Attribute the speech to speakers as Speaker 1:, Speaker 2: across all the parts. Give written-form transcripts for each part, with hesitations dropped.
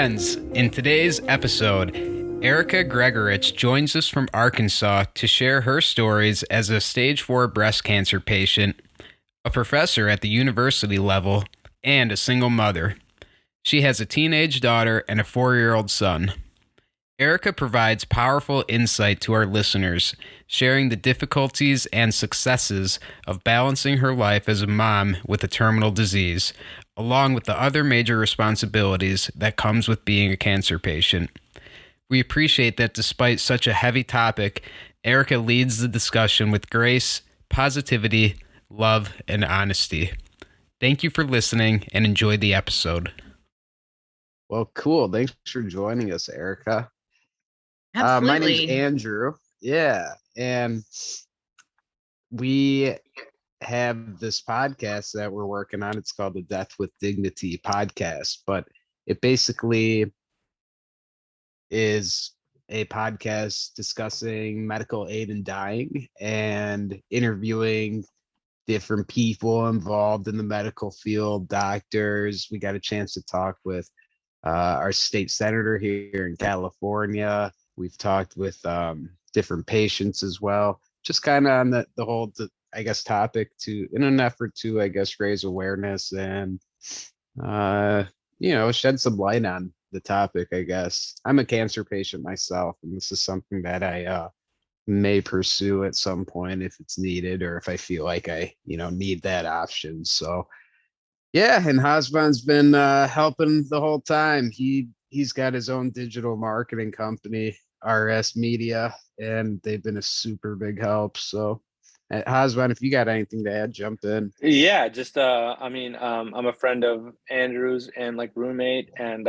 Speaker 1: friends. In today's episode, Erika Gergerich joins us from Arkansas to share her stories as a stage 4 breast cancer patient, a professor at the university level, and a single mother. She has a teenage daughter and a 4-year-old son. Erika provides powerful insight to our listeners, sharing the difficulties and successes of balancing her life as a mom with a terminal disease, along with the other major responsibilities that comes with being a cancer patient. We appreciate that despite such a heavy topic, Erika leads the discussion with grace, positivity, love, and honesty. Thank you for listening and enjoy the episode.
Speaker 2: Well, cool. Thanks for joining us, Erika.
Speaker 3: Absolutely.
Speaker 2: My name's Andrew. Yeah. And we have this podcast that we're working on. It's called the Death with Dignity podcast, but it basically is a podcast discussing medical aid in dying and interviewing different people involved in the medical field, doctors. We got a chance to talk with our state senator here in California. We've talked with different patients as well, just kind of on the whole, I guess, topic in an effort to, I guess, raise awareness and, shed some light on the topic, I guess. I'm a cancer patient myself, and this is something that I may pursue at some point if it's needed or if I feel like I, need that option. So, yeah, and Hasban's been helping the whole time. He's got his own digital marketing company, RS Media, and they've been a super big help. So, Hasban, if you got anything to add, jump in.
Speaker 4: Yeah, just I'm a friend of Andrew's and like roommate, and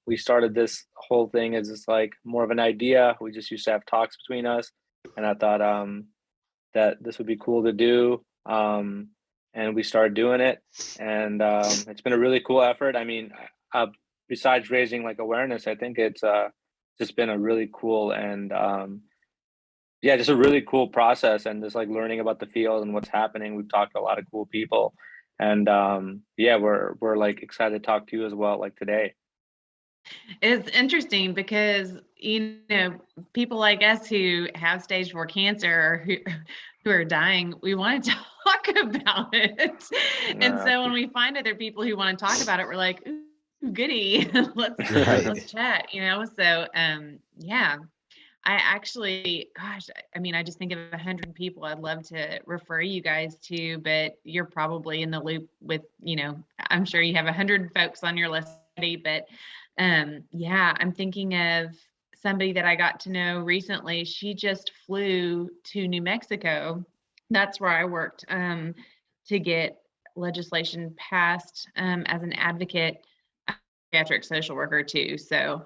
Speaker 4: we started this whole thing as just like more of an idea. We just used to have talks between us, and I thought that this would be cool to do. And we started doing it, and it's been a really cool effort. I mean, besides raising like awareness, I think it's just been a really cool and just a really cool process, and just like learning about the field and what's happening. We've talked to a lot of cool people, and we're like excited to talk to you as well, like today.
Speaker 3: It's interesting because, people like us who have stage 4 cancer, who are dying, we want to talk about it. And so when we find other people who want to talk about it, we're like, ooh, goody, let's chat, So, I actually, I just think of 100 people I'd love to refer you guys to, but you're probably in the loop with, I'm sure you have 100 folks on your list already, but I'm thinking of somebody that I got to know recently. She just flew to New Mexico. That's where I worked to get legislation passed as an advocate, pediatric social worker too. So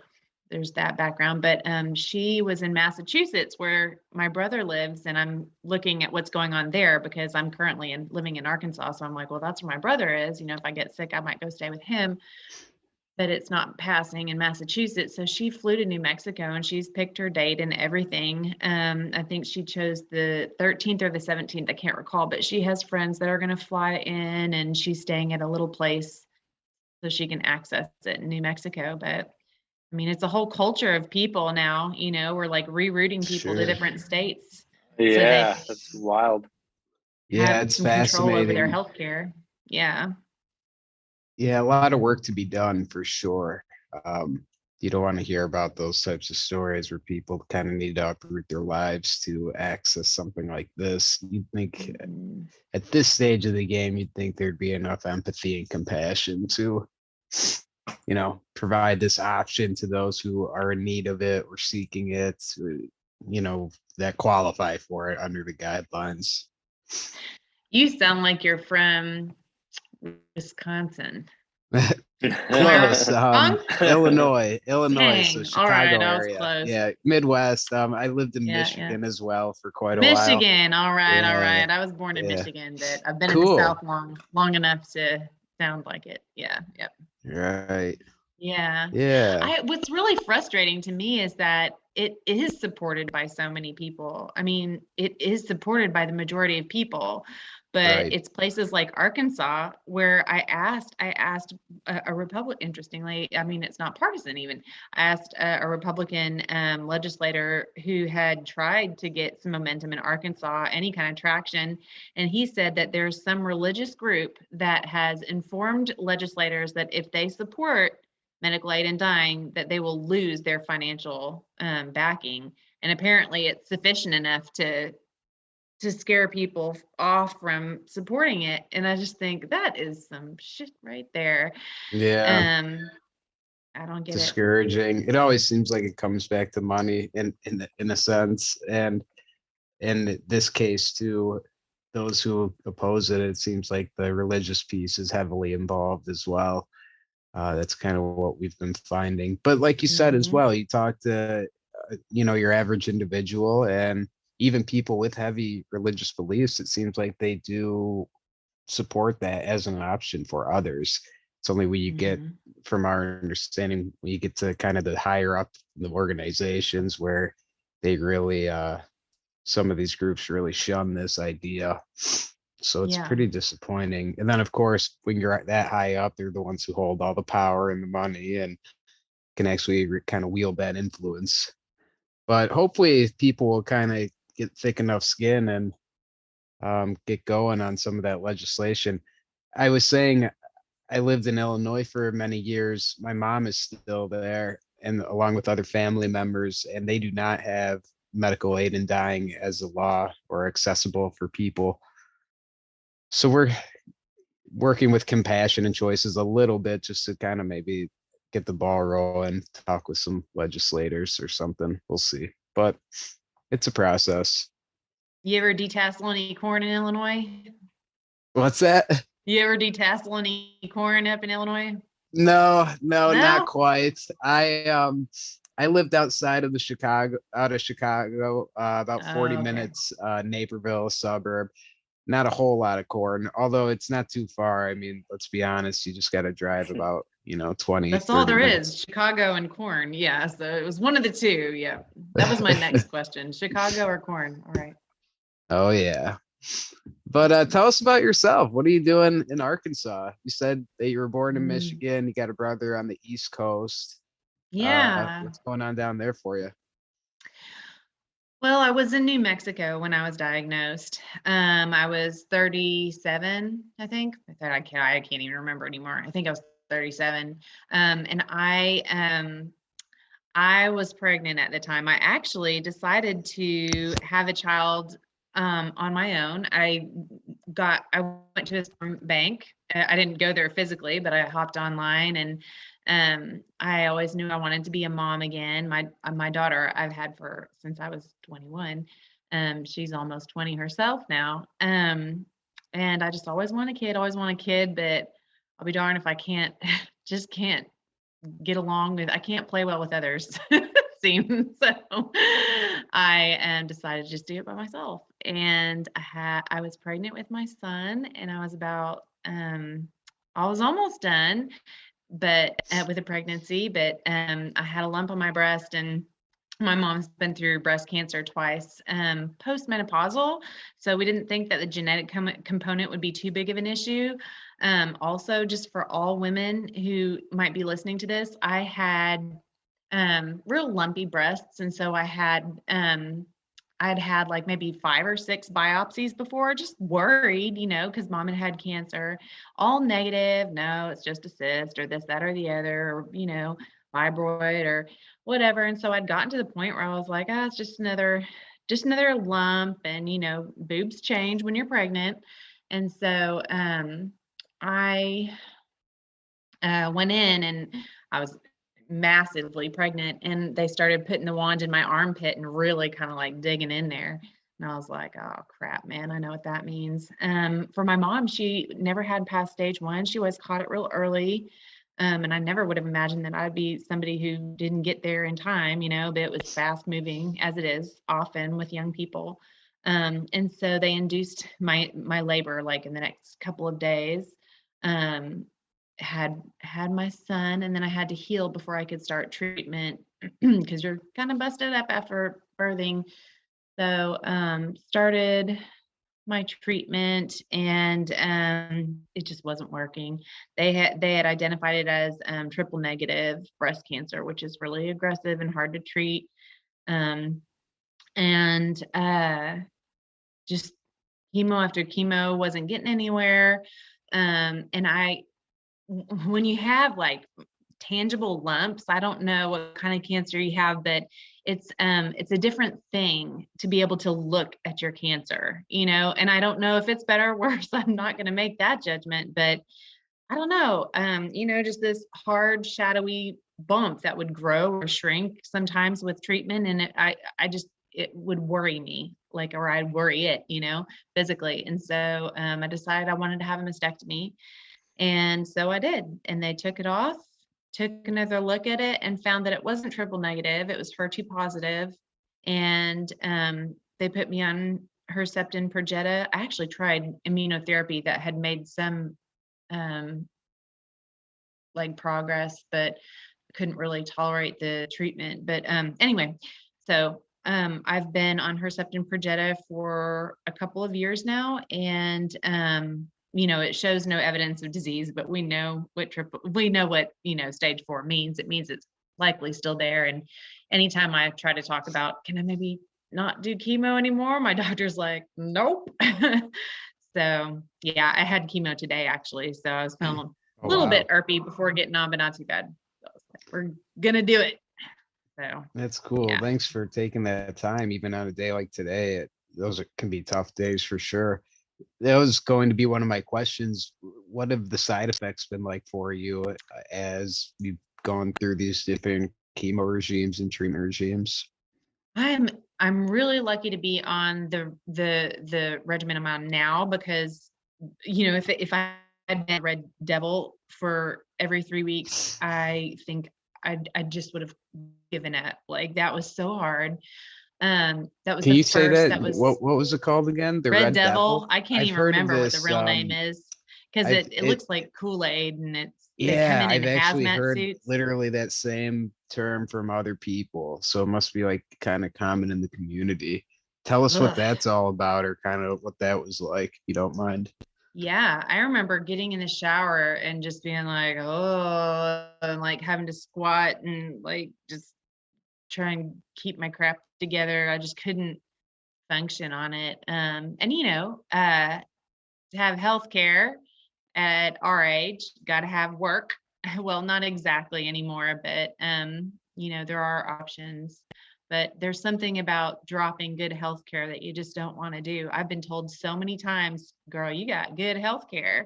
Speaker 3: there's that background. But she was in Massachusetts where my brother lives, and I'm looking at what's going on there because I'm currently living in Arkansas. So I'm like, well, that's where my brother is. If I get sick, I might go stay with him. But it's not passing in Massachusetts. So she flew to New Mexico, and she's picked her date and everything. I think she chose the 13th or the 17th. I can't recall, but she has friends that are going to fly in, and she's staying at a little place so she can access it in New Mexico. But I mean, it's a whole culture of people now, we're like rerouting people to different states.
Speaker 4: Yeah, so that's wild.
Speaker 2: Yeah, it's fascinating.
Speaker 3: Control over their healthcare. Yeah.
Speaker 2: Yeah, a lot of work to be done for sure. You don't want to hear about those types of stories where people kind of need to uproot their lives to access something like this. You'd think at this stage of the game, you'd think there'd be enough empathy and compassion to, provide this option to those who are in need of it or seeking it, that qualify for it under the guidelines.
Speaker 3: You sound like you're from Wisconsin.
Speaker 2: Close. Illinois,
Speaker 3: Dang.
Speaker 2: so Chicago
Speaker 3: all right, I was
Speaker 2: area.
Speaker 3: close.
Speaker 2: Yeah, Midwest. I lived in Michigan as well for quite a while.
Speaker 3: Michigan, all right. I was born in Michigan, but I've been in the South long enough to sound like it. Yeah, yep.
Speaker 2: Right.
Speaker 3: Yeah.
Speaker 2: Yeah.
Speaker 3: What's really frustrating to me is that it is supported by so many people. I mean, it is supported by the majority of people, but
Speaker 2: Right.
Speaker 3: it's places like Arkansas where I asked a Republican, interestingly, I mean, it's not partisan even. I asked a Republican legislator who had tried to get some momentum in Arkansas, any kind of traction, and he said that there's some religious group that has informed legislators that if they support medical aid in dying, that they will lose their financial backing. And apparently, it's sufficient enough to scare people off from supporting it. And I just think that is some shit right there.
Speaker 2: Yeah.
Speaker 3: Um, I don't get it.
Speaker 2: Discouraging. It always seems like it comes back to money in a sense. And in this case too, those who oppose it, it seems like the religious piece is heavily involved as well. That's kind of what we've been finding. But like you said as
Speaker 3: Mhm.
Speaker 2: well, you talk to your average individual and even people with heavy religious beliefs. It seems like they do support that as an option for others. It's only when you get,
Speaker 3: Mhm.
Speaker 2: from our understanding, when you get to kind of the higher up the organizations where they really some of these groups really shun this idea. So it's
Speaker 3: Yeah.
Speaker 2: pretty disappointing. And then, of course, when you're at that high up, they're the ones who hold all the power and the money and can actually kind of wield that influence. But hopefully, people will kind of get thick enough skin and get going on some of that legislation. I was saying I lived in Illinois for many years. My mom is still there, and along with other family members, and they do not have medical aid in dying as a law or accessible for people. So we're working with compassion and choices a little bit just to kind of maybe get the ball rolling, talk with some legislators or something. We'll see. But it's a process.
Speaker 3: You ever detassel any corn in Illinois?
Speaker 2: What's that?
Speaker 3: You ever detassel any corn up in Illinois?
Speaker 2: No, no, not
Speaker 3: No?
Speaker 2: quite. I lived outside of out of Chicago, about 40
Speaker 3: Oh, okay.
Speaker 2: minutes, Naperville suburb. Not a whole lot of corn, although it's not too far. I mean, let's be honest, you just got to drive about, 20,
Speaker 3: That's all
Speaker 2: 30
Speaker 3: there is.
Speaker 2: minutes.
Speaker 3: Chicago and corn. Yeah. So it was one of the two. Yeah. That was my next question. Chicago or corn. All right.
Speaker 2: Oh yeah. But tell us about yourself. What are you doing in Arkansas? You said that you were born in
Speaker 3: Mm,
Speaker 2: Michigan. You got a brother on the East Coast.
Speaker 3: yeah.
Speaker 2: What's going on down there for you?
Speaker 3: Well, I was in New Mexico when I was diagnosed. I was 37, I think. I can't even remember anymore. I think I was 37. And I was pregnant at the time. I actually decided to have a child on my own. I went to a sperm bank. I didn't go there physically, but I hopped online and I always knew I wanted to be a mom again. My daughter I've had for since I was 21. She's almost 20 herself now. And I just always want a kid, but I'll be darned if I can't just can't get along with I can't play well with others seems so I decided to just do it by myself and I was pregnant with my son and I was almost done but with a pregnancy but I had a lump on my breast and my mom's been through breast cancer twice postmenopausal so we didn't think that the genetic component would be too big of an issue also just for all women who might be listening to this I had real lumpy breasts and so I'd had like maybe 5 or 6 biopsies before, just worried, because mom had cancer, all negative. No, it's just a cyst or this, that, or the other, or, fibroid or whatever. And so I'd gotten to the point where I was like, it's just another lump. And, boobs change when you're pregnant. And so I went in and I was massively pregnant and they started putting the wand in my armpit and really kind of like digging in there. And I was like, oh crap, man, I know what that means. For my mom, she never had past stage 1. She was caught it real early. And I never would have imagined that I'd be somebody who didn't get there in time, but it was fast moving as it is often with young people. And so they induced my labor like in the next couple of days. Um, had my son, and then I had to heal before I could start treatment because you're kind of busted up after birthing. So started my treatment, and it just wasn't working. They had identified it as triple negative breast cancer, which is really aggressive and hard to treat. And just chemo after chemo wasn't getting anywhere. And when you have like tangible lumps, I don't know what kind of cancer you have, but it's a different thing to be able to look at your cancer, and I don't know if it's better or worse. I'm not going to make that judgment, but I don't know. Just this hard, shadowy bump that would grow or shrink sometimes with treatment. And it would worry me, or I'd worry it, physically. And so I decided I wanted to have a mastectomy. And so I did. And they took it off, took another look at it, and found that it wasn't triple negative. It was HER2 positive. And they put me on Herceptin Perjeta. I actually tried immunotherapy that had made some progress, but couldn't really tolerate the treatment. But anyway, so I've been on Herceptin Perjeta for a couple of years now, and it shows no evidence of disease, but we know what stage 4 means. It means it's likely still there. And anytime I try to talk about, can I maybe not do chemo anymore, my doctor's like, nope. So yeah, I had chemo today actually. So I was feeling a little bit irpy before getting on, but not too bad. So I was like, we're gonna do it. So
Speaker 2: that's cool.
Speaker 3: Yeah.
Speaker 2: Thanks for taking that time, even on a day like today. Can be tough days for sure. That was going to be one of my questions. What have the side effects been like for you as you've gone through these different chemo regimes and treatment regimes?
Speaker 3: I'm really lucky to be on the regimen I'm on now, because if I had been Red Devil for every 3 weeks, I think I just would have given up. Like, that was so hard. That was
Speaker 2: Can
Speaker 3: the
Speaker 2: you say
Speaker 3: first.
Speaker 2: that?
Speaker 3: That was
Speaker 2: What was it called again? The
Speaker 3: Red
Speaker 2: Red
Speaker 3: Devil.
Speaker 2: Devil?
Speaker 3: I can't
Speaker 2: I've
Speaker 3: even
Speaker 2: heard of
Speaker 3: remember what the
Speaker 2: this.
Speaker 3: real name is, because
Speaker 2: I've
Speaker 3: it looks like Kool-Aid, and they come
Speaker 2: Yeah,
Speaker 3: in
Speaker 2: I've actually
Speaker 3: hazmat
Speaker 2: heard
Speaker 3: suits.
Speaker 2: literally that same term from other people. So it must be like kind of common in the community. Tell us what
Speaker 3: Ugh.
Speaker 2: that's all about, or kind of what that was like, if you don't mind.
Speaker 3: Yeah, I remember getting in the shower and just being like, oh, and like having to squat and like just try and keep my crap together. I just couldn't function on it. And to have healthcare at our age, got to have work. Well, not exactly anymore, but there are options. But there's something about dropping good healthcare that you just don't want to do. I've been told so many times, girl, you got good healthcare.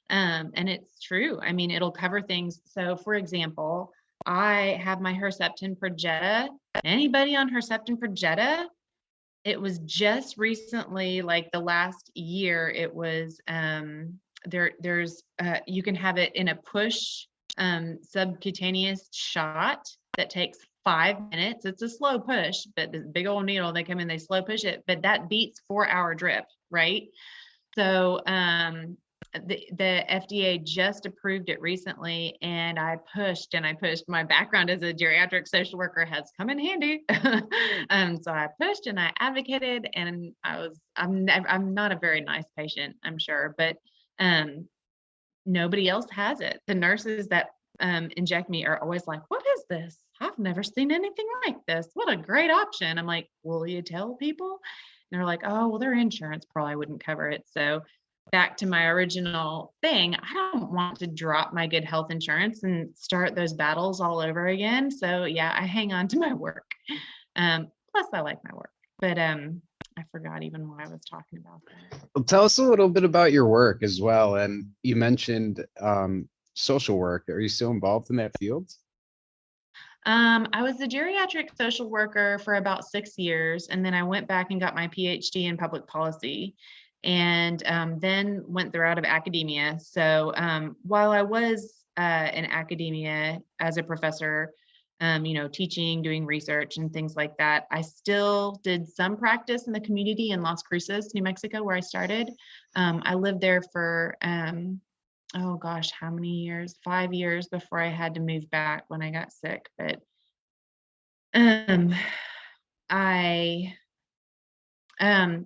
Speaker 3: And it's true. I mean, it'll cover things. So for example, I have my Herceptin Perjeta. Anybody on Herceptin Perjeta? It was just recently, like the last year, it was there's you can have it in a push subcutaneous shot that takes 5 minutes. It's a slow push, but this big old needle, they come in, they slow push it, but that beats 4-hour drip, right? So the FDA just approved it recently, and I pushed and I pushed. My background as a geriatric social worker has come in handy. So I pushed and I advocated, and I'm not a very nice patient, I'm sure, but nobody else has it. The nurses that inject me are always like, what is this? I've never seen anything like this. What a great option. I'm like, will you tell people? And they're like, oh, well, their insurance probably wouldn't cover it. So back to my original thing, I don't want to drop my good health insurance and start those battles all over again. So yeah, I hang on to my work. Plus I like my work, but I forgot even why I was talking about that.
Speaker 2: Well, tell us a little bit about your work as well. And you mentioned social work. Are you still involved in that field?
Speaker 3: I was a geriatric social worker for about 6 years, and then I went back and got my PhD in public policy, and then went the route of academia. So while I was in academia as a professor, teaching, doing research and things like that, I still did some practice in the community in Las Cruces, New Mexico, where I started. I lived there for oh gosh, how many years? 5 years before I had to move back when I got sick. But um, I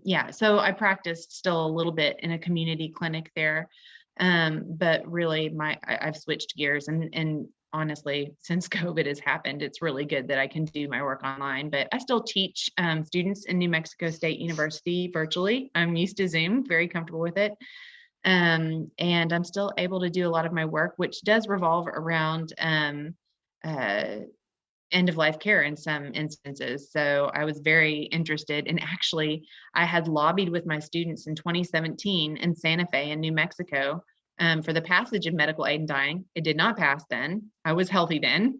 Speaker 3: yeah, so I practiced still a little bit in a community clinic there. But really I've switched gears, and honestly, since COVID has happened, it's really good that I can do my work online. But I still teach students in New Mexico State University virtually. I'm used to Zoom, very comfortable with it. And I'm still able to do a lot of my work, which does revolve around uh, end of life care in some instances. So I was very interested, and actually I had lobbied with my students in 2017 in Santa Fe in New Mexico for the passage of medical aid in dying. It did not pass then. I was healthy then.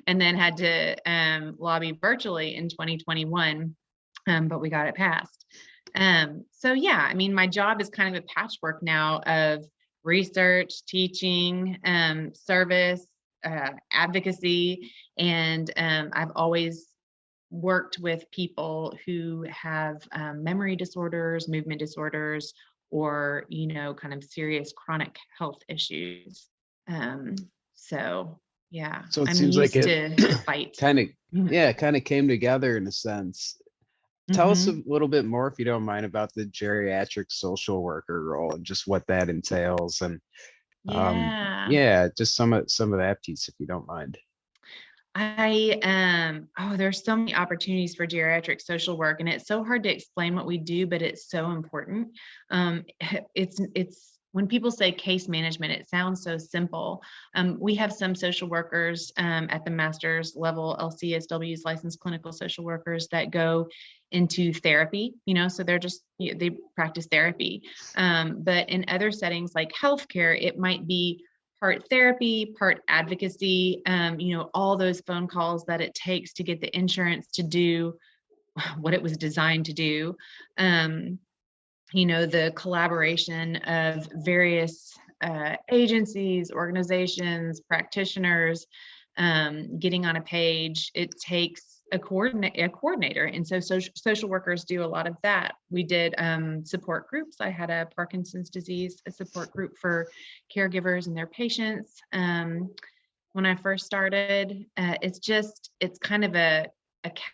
Speaker 3: And then had to lobby virtually in 2021, but we got it passed. So yeah, I mean, my job is kind of a patchwork now of research, teaching, service, advocacy, and I've always worked with people who have memory disorders, movement disorders, or kind of serious chronic health issues. Um, so yeah,
Speaker 2: So it
Speaker 3: I'm
Speaker 2: seems like
Speaker 3: used
Speaker 2: it
Speaker 3: to the fight.
Speaker 2: kind of, yeah, kind of came together in a sense. Tell us
Speaker 3: Mhm.
Speaker 2: a little bit more, if you don't mind, about the geriatric social worker role and just what that entails. And
Speaker 3: Yeah.
Speaker 2: yeah, just some of that piece, if you don't mind.
Speaker 3: There's so many opportunities for geriatric social work, and it's so hard to explain what we do, but it's so important. It's when people say case management, it sounds so simple. We have some social workers at the master's level, LCSWs, licensed clinical social workers, that go into therapy, so they're just, they practice therapy. But in other settings like healthcare, it might be part therapy, part advocacy, all those phone calls that it takes to get the insurance to do what it was designed to do. The collaboration of various agencies, organizations, practitioners, getting on a page. It takes a coordinator. And so social workers do a lot of that. We did support groups. I had a Parkinson's disease, a support group for caregivers and their patients. When I first started, it's kind of a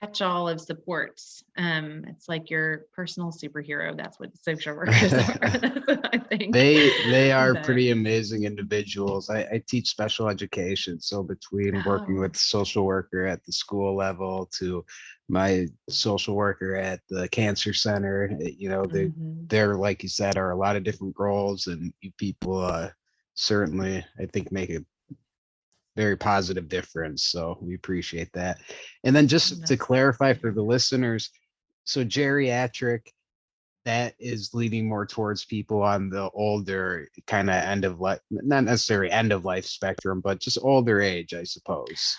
Speaker 3: catch-all of supports. It's like your personal superhero. That's what social workers are. That's what I think.
Speaker 2: They are
Speaker 3: But,
Speaker 2: pretty amazing individuals. I teach special education, so between working
Speaker 3: oh,
Speaker 2: with social worker at the school level to my social worker at the cancer center,
Speaker 3: mhm.
Speaker 2: they're like you said, are a lot of different roles, and you people certainly, I think, make a very positive difference. So we appreciate that. And then just to
Speaker 3: That's
Speaker 2: clarify
Speaker 3: great to
Speaker 2: for
Speaker 3: hear.
Speaker 2: the listeners, so geriatric, that is leaning more towards people on the older kind of end of life, not necessarily end of life spectrum, but just older age, I suppose.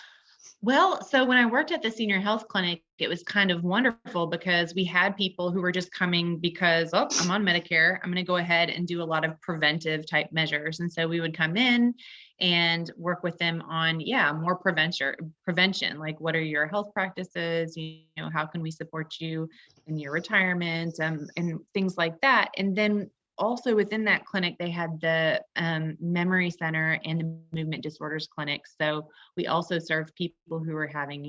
Speaker 3: Well, so when I worked at the senior health clinic, it was kind of wonderful because we had people who were just coming because, oh, I'm on Medicare. I'm going to go ahead and do a lot of preventive type measures. And so we would come in and work with them on, more prevention, like what are your health practices? How can we support you in your retirement, and things like that. And then also within that clinic, they had the memory center and the movement disorders clinic. So we also served people who were having,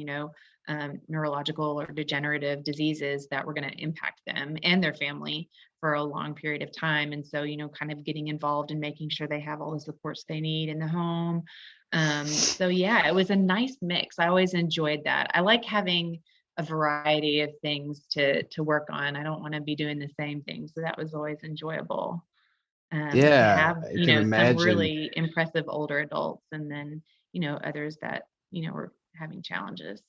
Speaker 3: neurological or degenerative diseases that were going to impact them and their family for a long period of time. And so, kind of getting involved in making sure they have all the supports they need in the home. So yeah, it was a nice mix. I always enjoyed that. I like having a variety of things to work on. I don't want to be doing the same thing. So that was always enjoyable. To
Speaker 2: Yeah,
Speaker 3: have,
Speaker 2: I can
Speaker 3: some
Speaker 2: imagine.
Speaker 3: really impressive older adults, and then, others that, were having challenges.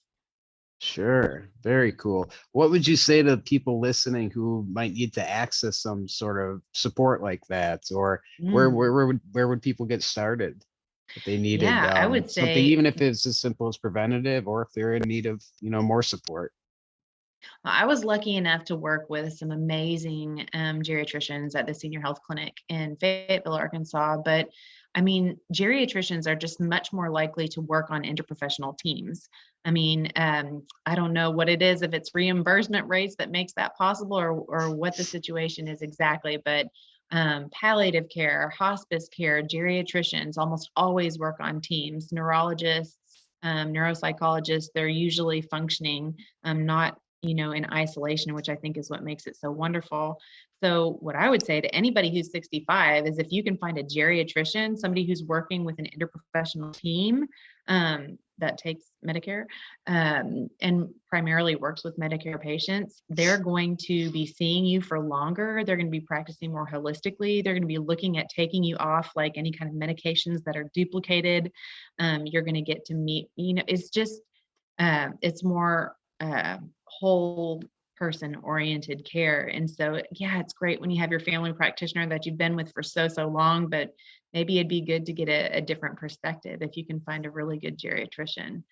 Speaker 2: Sure. Very cool. What would you say to people listening who might need to access some sort of support like that? Or
Speaker 3: Mm,
Speaker 2: where would people get started if they needed
Speaker 3: yeah, I would
Speaker 2: something,
Speaker 3: say
Speaker 2: even if it's as simple as preventative, or if they're in need of, more support?
Speaker 3: I was lucky enough to work with some amazing geriatricians at the senior health clinic in Fayetteville, Arkansas. But I mean, geriatricians are just much more likely to work on interprofessional teams. I mean, I don't know what it is, if it's reimbursement rates that makes that possible, or what the situation is exactly. But palliative care, hospice care, geriatricians almost always work on teams, neurologists, neuropsychologists, they're usually functioning, not, in isolation, which I think is what makes it so wonderful. So what I would say to anybody who's 65 is if you can find a geriatrician, somebody who's working with an interprofessional team, that takes Medicare, and primarily works with Medicare patients, they're going to be seeing you for longer. They're going to be practicing more holistically. They're going to be looking at taking you off like any kind of medications that are duplicated. You're going to get to meet, it's just, it's more whole person oriented care. And so, yeah, it's great when you have your family practitioner that you've been with for so long, but maybe it'd be good to get a different perspective if you can find a really good geriatrician.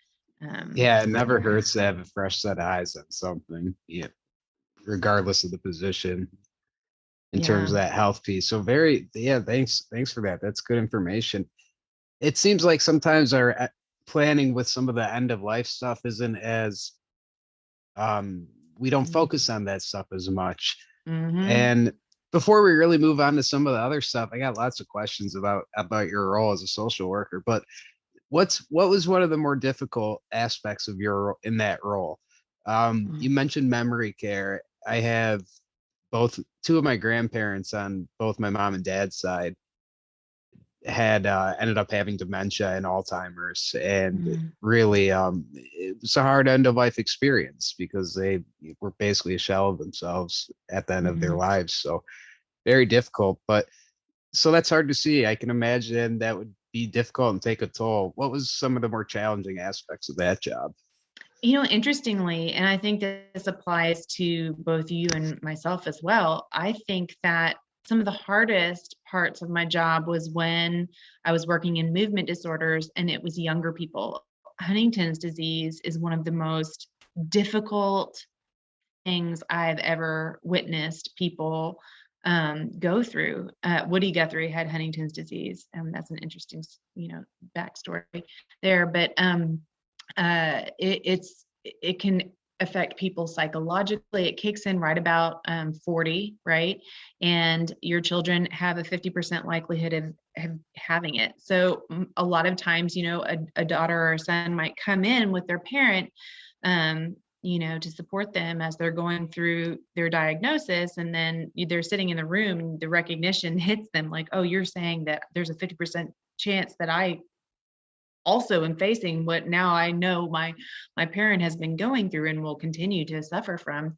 Speaker 2: Yeah, it never hurts to have a fresh set of eyes on something, regardless of the position in terms of that health piece. So thanks for that. That's good information. It seems like sometimes our planning with some of the end of life stuff isn't as we don't focus on that stuff as much. And before we really move on to some of the other stuff, I got lots of questions about your role as a social worker. But what was one of the more difficult aspects of in that role? You mentioned memory care. I have two of my grandparents on both my mom and dad's side had ended up having dementia and Alzheimer's, and really it was a hard end of life experience because they were basically a shell of themselves at the end of their lives. So very difficult, but so that's hard to see. I can imagine that would be difficult and take a toll. What was some of the more challenging aspects of that job?
Speaker 3: Interestingly, and I think this applies to both you and myself as well, I think that some of the hardest parts of my job was when I was working in movement disorders and it was younger people. Huntington's disease is one of the most difficult things I've ever witnessed people go through. Woody Guthrie had Huntington's disease, and that's an interesting, backstory there. But it can affect people psychologically. It kicks in right about 40, right? And your children have a 50% likelihood of having it. So a lot of times, a daughter or a son might come in with their parent, to support them as they're going through their diagnosis. And then they're sitting in the room and the recognition hits them like, oh, you're saying that there's a 50% chance that I also am facing what now I know my parent has been going through and will continue to suffer from.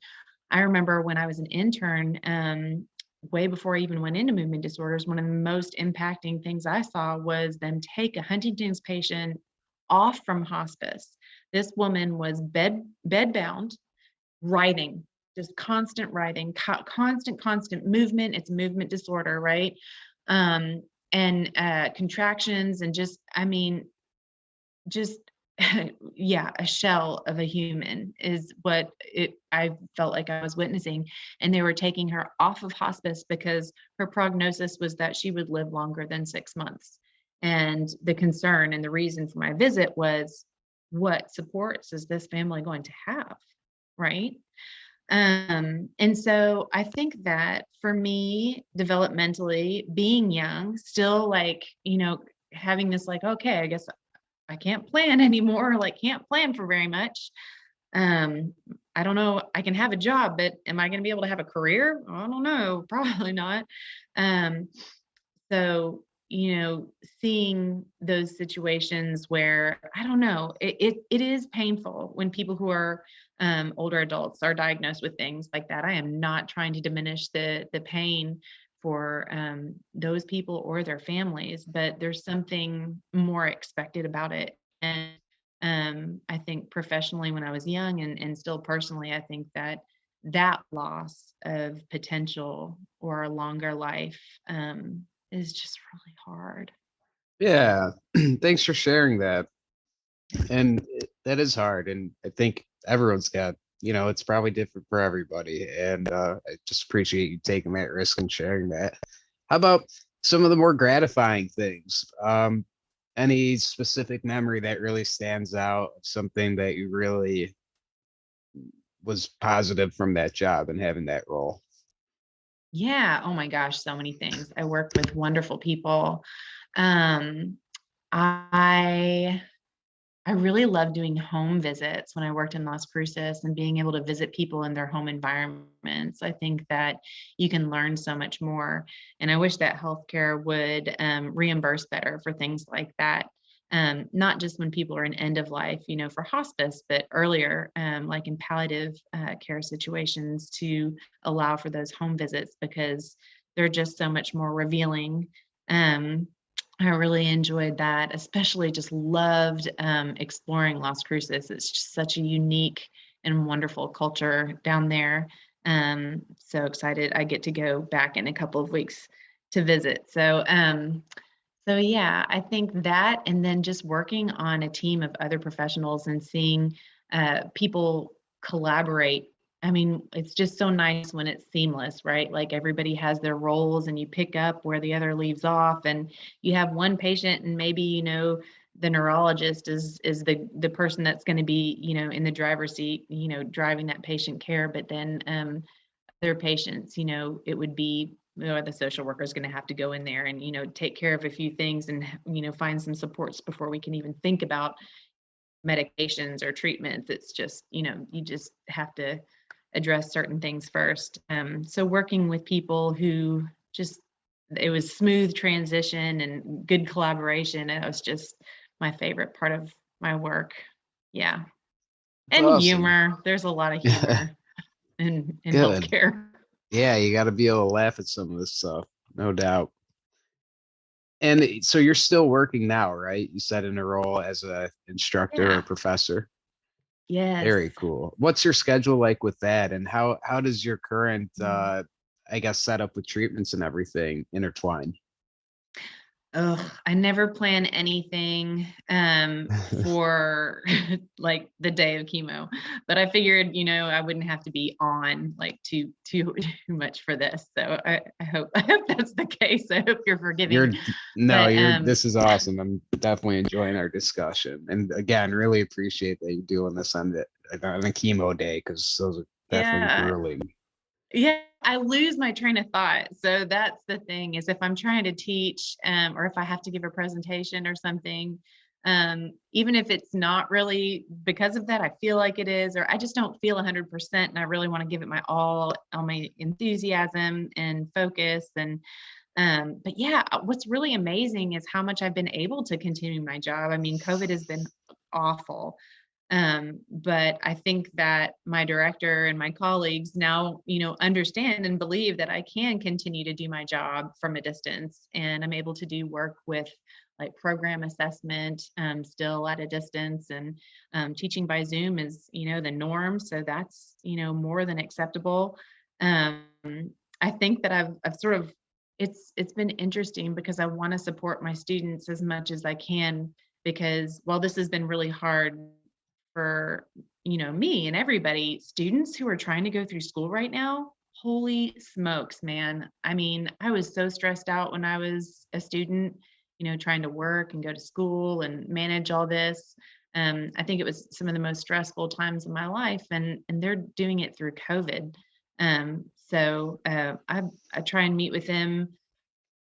Speaker 3: I remember when I was an intern, way before I even went into movement disorders, one of the most impacting things I saw was them take a Huntington's patient off from hospice. This woman was bedbound, writhing, just constant writhing, constant movement. It's a movement disorder, right? And contractions and just yeah, a shell of a human is what I felt like I was witnessing. And they were taking her off of hospice because her prognosis was that she would live longer than 6 months. And the concern and the reason for my visit was, what supports is this family going to have, right? And so I think that for me, developmentally, being young, still having this okay, I guess I can't plan anymore, can't plan for very much. I don't know, I can have a job, but am I going to be able to have a career? I don't know, probably not. So, seeing those situations where, I don't know, it is painful when people who are older adults are diagnosed with things like that. I am not trying to diminish the pain for those people or their families, but there's something more expected about it. And I think professionally when I was young and still personally, I think that loss of potential or a longer life is just really hard.
Speaker 2: Yeah, thanks for sharing that. And that is hard. And I think everyone's got, it's probably different for everybody. And I just appreciate you taking that risk and sharing that. How about some of the more gratifying things? Any specific memory that really stands out, something that you really was positive from that job and having that role?
Speaker 3: Yeah. Oh my gosh, so many things. I work with wonderful people. Um, I I really love doing home visits when I worked in Las Cruces and being able to visit people in their home environments. I think that you can learn so much more. And I wish that healthcare would reimburse better for things like that. Not just when people are in end of life, for hospice, but earlier, like in palliative care situations, to allow for those home visits because they're just so much more revealing. Um, I really enjoyed that, especially just loved exploring Las Cruces. It's just such a unique and wonderful culture down there. So excited I get to go back in a couple of weeks to visit. So yeah, I think that, and then just working on a team of other professionals and seeing people collaborate. I mean, it's just so nice when it's seamless, right? Like everybody has their roles and you pick up where the other leaves off, and you have one patient, and maybe, the neurologist is the person that's going to be, in the driver's seat, driving that patient care. But then their patients, it would be, the social worker is going to have to go in there and, take care of a few things and, find some supports before we can even think about medications or treatments. It's just, you just have to address certain things first. So working with people who just, it was smooth transition and good collaboration. It was just my favorite part of my work. Yeah.
Speaker 2: It's
Speaker 3: And
Speaker 2: awesome.
Speaker 3: humor. There's a lot of humor in
Speaker 2: Good.
Speaker 3: healthcare.
Speaker 2: Yeah, you got to be able to laugh at some of this stuff, no doubt. And so you're still working now, right? You said in a role as a instructor or
Speaker 3: Yeah.
Speaker 2: professor.
Speaker 3: Yes.
Speaker 2: Very cool. What's your schedule like with that, and how does your current
Speaker 3: Mm.
Speaker 2: I guess setup with treatments and everything intertwine?
Speaker 3: Oh, I never plan anything for like the day of chemo, but I figured, I wouldn't have to be on like too too much for this. So I hope I hope that's the case. I hope you're forgiving.
Speaker 2: You're no,
Speaker 3: But
Speaker 2: you're this is awesome. I'm definitely enjoying our discussion. And again, really appreciate that you're doing this on a chemo day because those are definitely
Speaker 3: yeah,
Speaker 2: grueling.
Speaker 3: yeah, I lose my train of thought. So that's the thing, is if I'm trying to teach, or if I have to give a presentation or something, even if it's not really because of that, I feel like it is, or I just don't feel 100%, and I really want to give it my all my enthusiasm and focus. But yeah, what's really amazing is how much I've been able to continue my job. I mean, COVID has been awful. But I think that my director and my colleagues now, understand and believe that I can continue to do my job from a distance, and I'm able to do work with like program assessment still at a distance, and teaching by Zoom is, the norm. So that's, more than acceptable. Um, I think that I've sort of, it's been interesting because I want to support my students as much as I can, because while this has been really hard for, me and everybody, students who are trying to go through school right now, holy smokes, man. I mean, I was so stressed out when I was a student, trying to work and go to school and manage all this. I think it was some of the most stressful times of my life, and they're doing it through COVID. I try and meet with them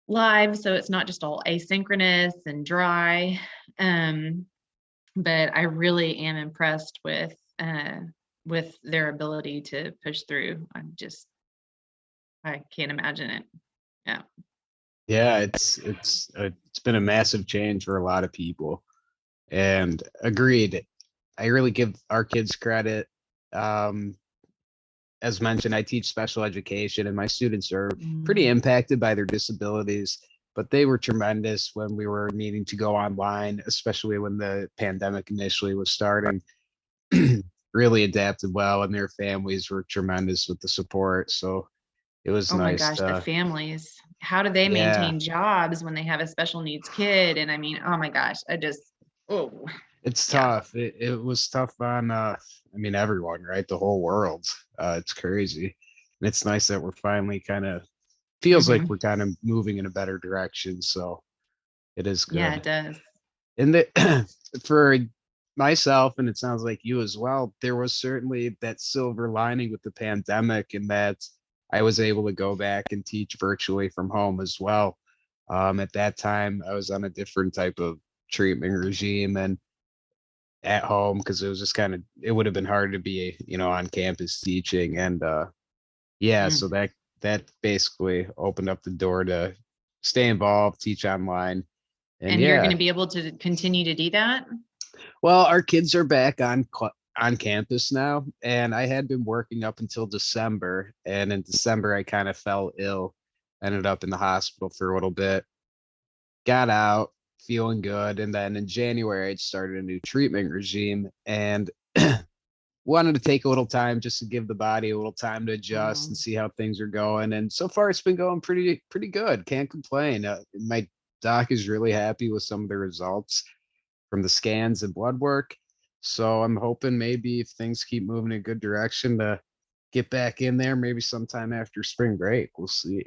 Speaker 3: live, so it's not just all asynchronous and dry. Um, but I really am impressed with their ability to push through. I can't imagine it. Yeah.
Speaker 2: Yeah, it's been a massive change for a lot of people. And agreed. I really give our kids credit. Um, as mentioned, I teach special education, and my students are pretty
Speaker 3: Mm.
Speaker 2: impacted by their disabilities, but they were tremendous when we were needing to go online, especially when the pandemic initially was starting. Really adapted well, and their families were tremendous with the support. So it was
Speaker 3: Oh my
Speaker 2: nice
Speaker 3: gosh, the
Speaker 2: to,
Speaker 3: families. How do they
Speaker 2: yeah,
Speaker 3: maintain jobs when they have a special needs kid? And I mean, oh my gosh, oh
Speaker 2: it's
Speaker 3: yeah.
Speaker 2: tough. It was tough on, I mean, everyone, right? The whole world. It's crazy. And it's nice that we're finally kind of, feels like
Speaker 3: Hmm.
Speaker 2: we're kind of moving in a better direction. So it is
Speaker 3: Yeah, it
Speaker 2: good.
Speaker 3: does.
Speaker 2: And the, for myself, and it sounds like you as well, there was certainly that silver lining with the pandemic, and that I was able to go back and teach virtually from home as well. At that time, I was on a different type of treatment regime and at home because it was just kind of, it would have been hard to be, on campus teaching. And yeah,
Speaker 3: Mm.
Speaker 2: so that basically opened up the door to stay involved, teach online. And
Speaker 3: And you're going
Speaker 2: yeah,
Speaker 3: to be able to continue to do that?
Speaker 2: well, our kids are back on campus now, and I had been working up until December, and in December I kind of fell ill, ended up in the hospital for a little bit, got out feeling good, and then in January I started a new treatment regime and wanted to take a little time just to give the body a little time to adjust and see how things are going. And so far it's been going pretty good. Can't complain. My doc is really happy with some of the results from the scans and blood work. So I'm hoping maybe if things keep moving in a good direction to get back in there, maybe sometime after spring break. We'll see.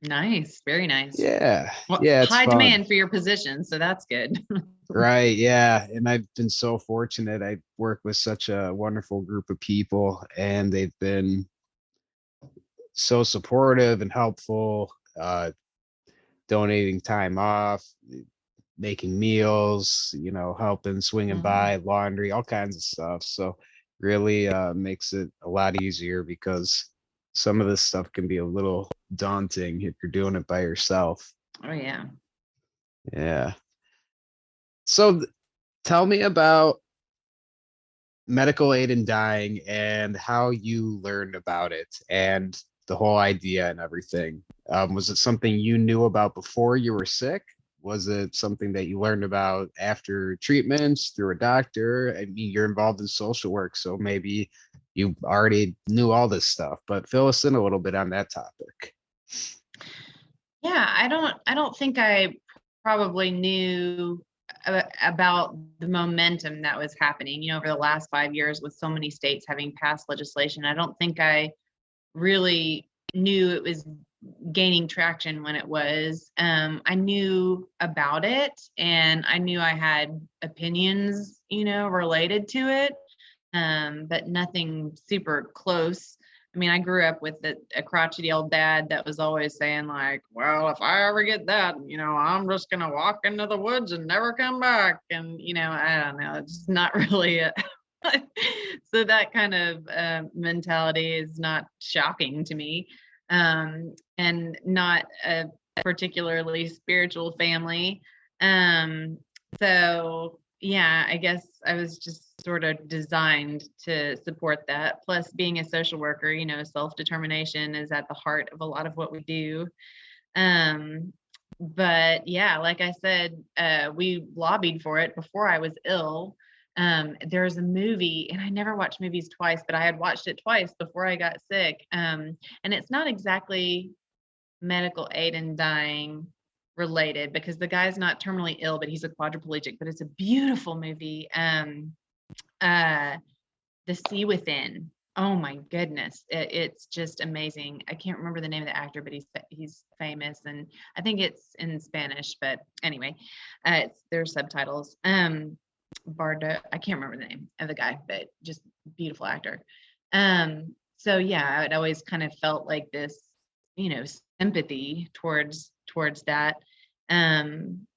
Speaker 3: Nice. Very nice.
Speaker 2: Yeah.
Speaker 3: Well,
Speaker 2: Yeah, it's
Speaker 3: high
Speaker 2: fun.
Speaker 3: demand for your position, so that's good.
Speaker 2: Right. Yeah. And I've been so fortunate. I work with such a wonderful group of people, and they've been so supportive and helpful, donating time off, making meals, helping, swinging
Speaker 3: Mhm.
Speaker 2: by, laundry, all kinds of stuff. So really makes it a lot easier because some of this stuff can be a little daunting if you're doing it by yourself.
Speaker 3: Oh yeah.
Speaker 2: Yeah. So tell me about medical aid in dying and how you learned about it and the whole idea and everything. Was it something you knew about before you were sick? Was it something that you learned about after treatments through a doctor? I mean, you're involved in social work, so maybe you already knew all this stuff, but fill us in a little bit on that topic.
Speaker 3: Yeah, I don't think I probably knew about the momentum that was happening, over the last 5 years with so many states having passed legislation. I don't think I really knew it was gaining traction when it was. I knew about it and I knew I had opinions, related to it, but nothing super close. I mean, I grew up with a crotchety old dad that was always saying, like, well, if I ever get that, I'm just going to walk into the woods and never come back. And, I don't know, it's not really a. So that kind of mentality is not shocking to me, and not a particularly spiritual family. So yeah, I guess I was just sort of designed to support that. Plus, being a social worker, self-determination is at the heart of a lot of what we do. But yeah, like I said, we lobbied for it before I was ill. There's a movie, and I never watch movies twice, but I had watched it twice before I got sick. And it's not exactly medical aid in dying related because the guy's not terminally ill, but he's a quadriplegic. But it's a beautiful movie. Uh, The Sea Within. Oh my goodness, it's just amazing. I can't remember the name of the actor, but he's famous, and I think it's in Spanish. But anyway, there's subtitles. Bardo, I can't remember the name of the guy, but just beautiful actor. So yeah, I'd always kind of felt like this, sympathy towards that. Um,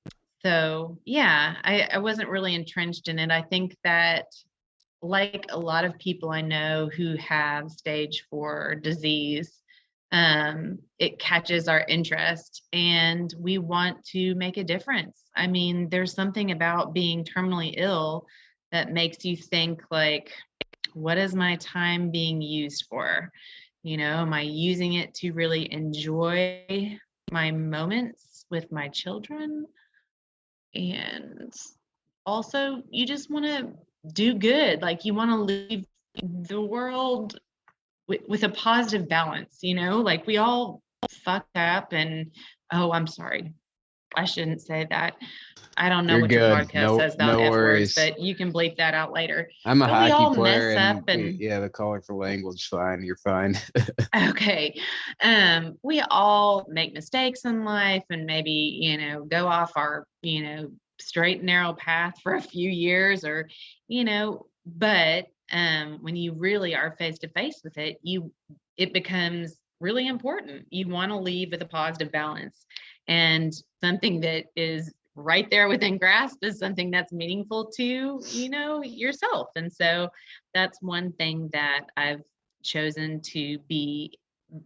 Speaker 3: so yeah, I wasn't really entrenched in it. I think that, like a lot of people I know who have stage 4 disease, it catches our interest and we want to make a difference. I mean, there's something about being terminally ill that makes you think, like, what is my time being used for? Am I using it to really enjoy my moments with my children? And also, you just want to do good. Like, you want to leave the world with a positive balance, like we all fuck up. And oh, I'm sorry, I shouldn't say that. I don't know
Speaker 2: You're
Speaker 3: what your
Speaker 2: good.
Speaker 3: podcast
Speaker 2: No,
Speaker 3: says about
Speaker 2: no
Speaker 3: F words,
Speaker 2: worries.
Speaker 3: but you can bleep that out later.
Speaker 2: I'm a
Speaker 3: But we
Speaker 2: hockey
Speaker 3: all
Speaker 2: player
Speaker 3: mess
Speaker 2: and
Speaker 3: up. And
Speaker 2: yeah, the colorful language, fine. You're fine.
Speaker 3: okay, we all make mistakes in life and maybe, go off our, straight and narrow path for a few years, or, but when you really are face to face with it, you it becomes really important. You want to leave with a positive balance, and something that is right there within grasp is something that's meaningful to, yourself. And so that's one thing that I've chosen to be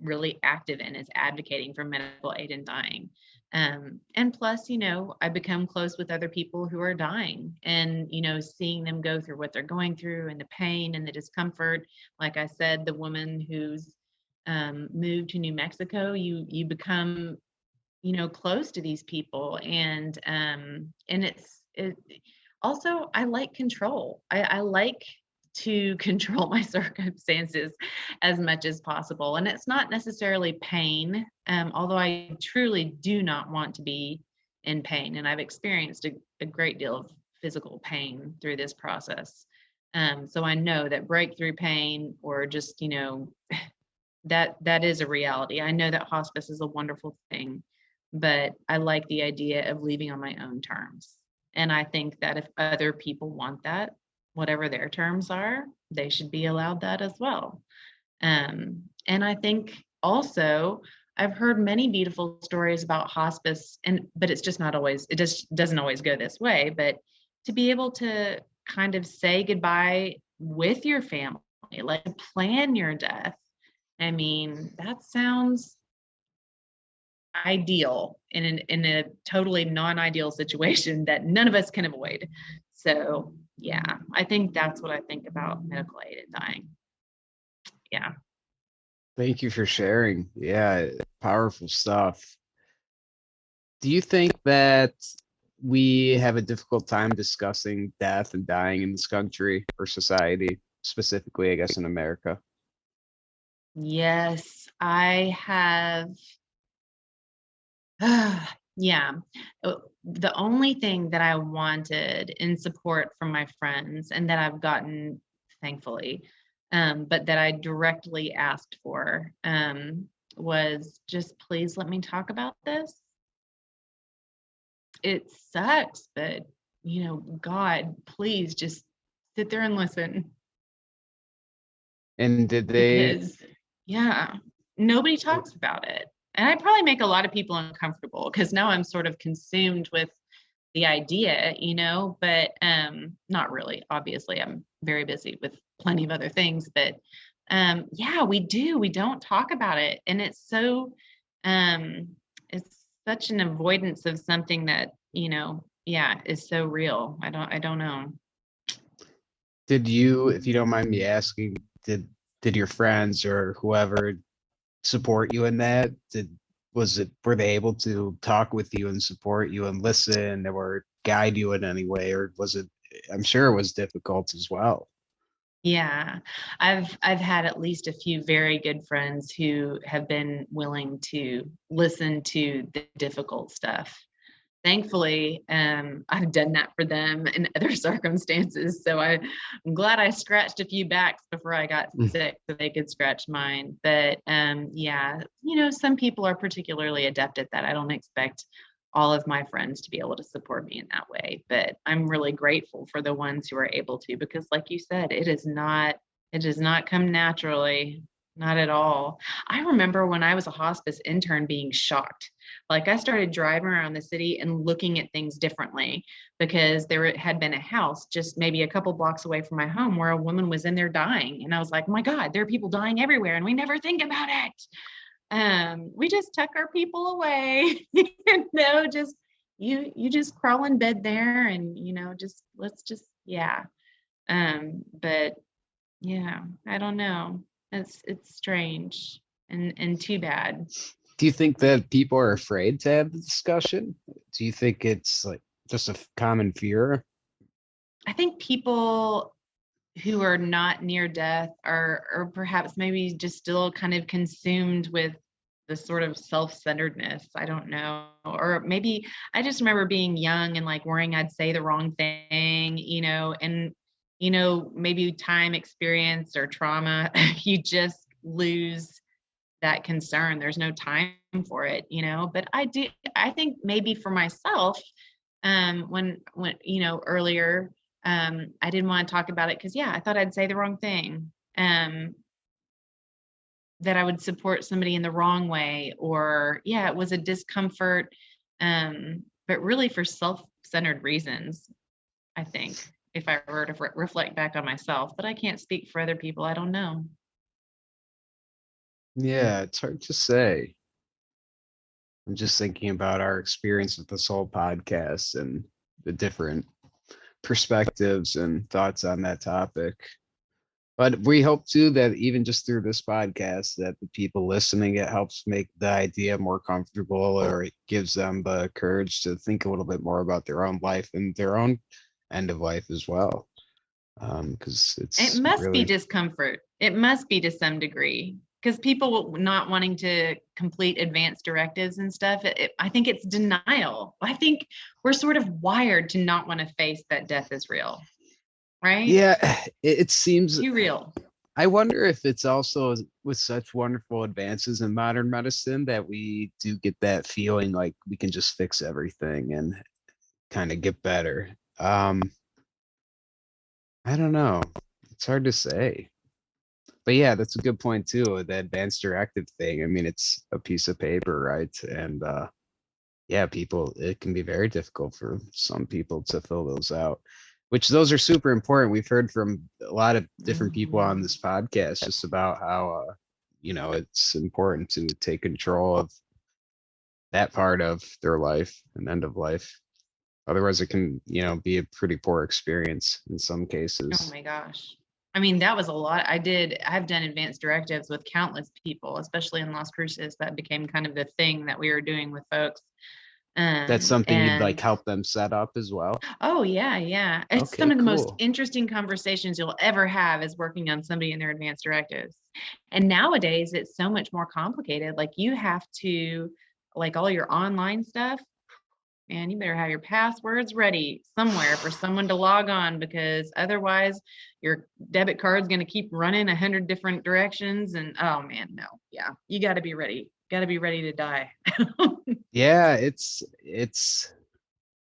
Speaker 3: really active in, is advocating for medical aid in dying. And plus, I become close with other people who are dying, and, seeing them go through what they're going through, and the pain and the discomfort. Like I said, the woman who's moved to New Mexico, you become, close to these people. And it also, I like control. I like to control my circumstances as much as possible. And it's not necessarily pain, although I truly do not want to be in pain. And I've experienced a great deal of physical pain through this process. So I know that breakthrough pain, or just, that is a reality. I know that hospice is a wonderful thing, but I like the idea of leaving on my own terms. And I think that if other people want that, whatever their terms are, they should be allowed that as well. And I think also, I've heard many beautiful stories about hospice, but it's just not always, it just doesn't always go this way. But to be able to kind of say goodbye with your family, like plan your death. I mean, that sounds ideal in a totally non-ideal situation that none of us can avoid. So yeah, I think that's what I think about medical aid in dying. Yeah.
Speaker 2: Thank you for sharing. Yeah, powerful stuff. Do you think that we have a difficult time discussing death and dying in this country or society, specifically, I guess, in America?
Speaker 3: Yes, I have. Yeah. The only thing that I wanted in support from my friends, and that I've gotten, thankfully, but that I directly asked for, was just, please let me talk about this. It sucks, but, God, please just sit there and listen.
Speaker 2: And did they,
Speaker 3: Because, yeah, nobody talks about it. And I probably make a lot of people uncomfortable, because now I'm sort of consumed with the idea, but not really. Obviously, I'm very busy with plenty of other things, but yeah, we don't talk about it. And um it's such an avoidance of something that, yeah, is so real. I don't know.
Speaker 2: did you, if you don't mind me asking, did your friends or whoever support you in that? Were they able to talk with you and support you and listen or guide you in any way, or was it, I'm sure it was difficult as well.
Speaker 3: Yeah, I've had at least a few very good friends who have been willing to listen to the difficult stuff. Thankfully, I've done that for them in other circumstances. So I'm glad I scratched a few backs before I got sick, so they could scratch mine. But yeah, some people are particularly adept at that. I don't expect all of my friends to be able to support me in that way, but I'm really grateful for the ones who are able to, because like you said, it does not come naturally. Not at all. I remember when I was a hospice intern being shocked. Like, I started driving around the city and looking at things differently, because had been a house just maybe a couple blocks away from my home where a woman was in there dying. And I was like, oh my God, there are people dying everywhere and we never think about it. We just tuck our people away, just you just crawl in bed there, and yeah. But yeah, I don't know. It's strange and too bad.
Speaker 2: Do you think that people are afraid to have the discussion? Do you think it's like just a common fear?
Speaker 3: I think people who are not near death or perhaps maybe just still kind of consumed with the sort of self-centeredness. I don't know. Or maybe I just remember being young and like worrying I'd say the wrong thing, and maybe time, experience, or trauma, you just lose that concern. There's no time for it, but I think maybe for myself, when earlier, I didn't want to talk about it because, yeah, I thought I'd say the wrong thing. that I would support somebody in the wrong way, or yeah, it was a discomfort, but really for self-centered reasons, I think, if I were to reflect back on myself. But I can't speak for other people. I don't know.
Speaker 2: Yeah, it's hard to say. I'm just thinking about our experience with this whole podcast and the different perspectives and thoughts on that topic. But we hope too that even just through this podcast, that the people listening, it helps make the idea more comfortable, or it gives them the courage to think a little bit more about their own life and their own end of life as well. Because
Speaker 3: It
Speaker 2: it's
Speaker 3: must be
Speaker 2: really,
Speaker 3: discomfort. It must be to some degree, because people not wanting to complete advanced directives and stuff, I think it's denial. I think we're sort of wired to not want to face that death is real, right?
Speaker 2: yeah, it seems.
Speaker 3: Too real.
Speaker 2: I wonder if it's also with such wonderful advances in modern medicine that we do get that feeling like we can just fix everything and kind of get better. I don't know. It's hard to say. But yeah, that's a good point too. The advanced directive thing. I mean, it's a piece of paper, right? And yeah, people, it can be very difficult for some people to fill those out, which those are super important. We've heard from a lot of different people on this podcast just about how it's important to take control of that part of their life and end of life. Otherwise it can, be a pretty poor experience in some
Speaker 3: Oh
Speaker 2: cases.
Speaker 3: my gosh. I mean, that was a lot. I've done advanced directives with countless people, especially in Las Cruces. That became kind of the thing that we were doing with folks.
Speaker 2: That's something you'd like
Speaker 3: And
Speaker 2: help them set up as well.
Speaker 3: oh yeah, yeah. It's some
Speaker 2: Okay,
Speaker 3: of the most
Speaker 2: cool.
Speaker 3: interesting conversations you'll ever have is working on somebody in their advanced directives. And nowadays it's so much more complicated. Like you have to, like all your online stuff, man, you better have your passwords ready somewhere for someone to log on, because otherwise your debit card's going to keep running 100 different directions. And oh man, no. Yeah. You got to be ready. Got to be ready to die.
Speaker 2: Yeah, it's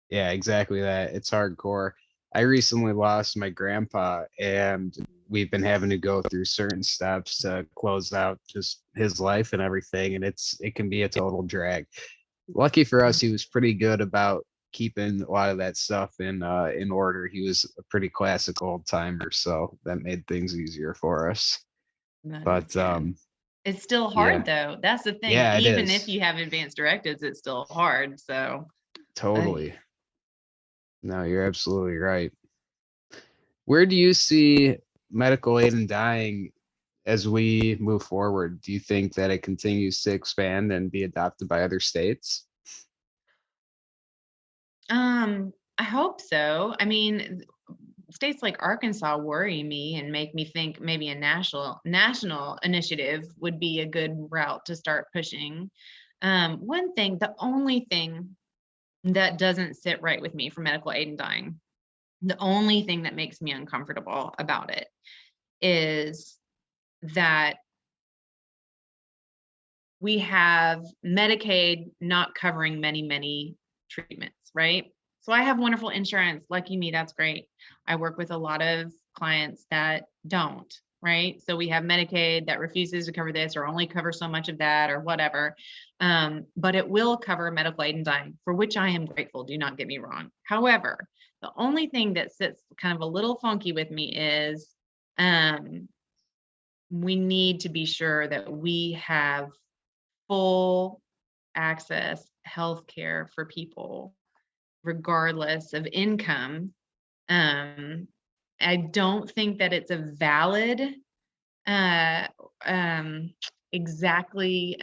Speaker 2: yeah, exactly that. It's hardcore. I recently lost my grandpa, and we've been having to go through certain steps to close out just his life and everything, and it can be a total drag. Lucky for us, he was pretty good about keeping a lot of that stuff in order. He was a pretty classic old timer, so that made things easier for us.
Speaker 3: That is
Speaker 2: But
Speaker 3: good. It's still
Speaker 2: yeah,
Speaker 3: hard though. That's the thing.
Speaker 2: yeah, it
Speaker 3: Even if
Speaker 2: is
Speaker 3: you have advanced directives, it's still hard. So, ay.
Speaker 2: totally. No, you're absolutely right. Where do you see medical aid in dying as we move forward? Do you think that it continues to expand and be adopted by other states?
Speaker 3: I hope so. I mean, states like Arkansas worry me and make me think maybe a national initiative would be a good route to start pushing. One thing, the only thing that doesn't sit right with me for medical aid in dying, the only thing that makes me uncomfortable about it is that we have Medicaid not covering many treatments, right? So I have wonderful insurance. Lucky me, that's great. I work with a lot of clients that don't, right? So we have Medicaid that refuses to cover this or only cover so much of that or whatever. But it will cover medical aid in dying, for which I am grateful. Do not get me wrong. However, the only thing that sits kind of a little funky with me is we need to be sure that we have full access healthcare for people regardless of income. I don't think that it's a valid uh, um, exactly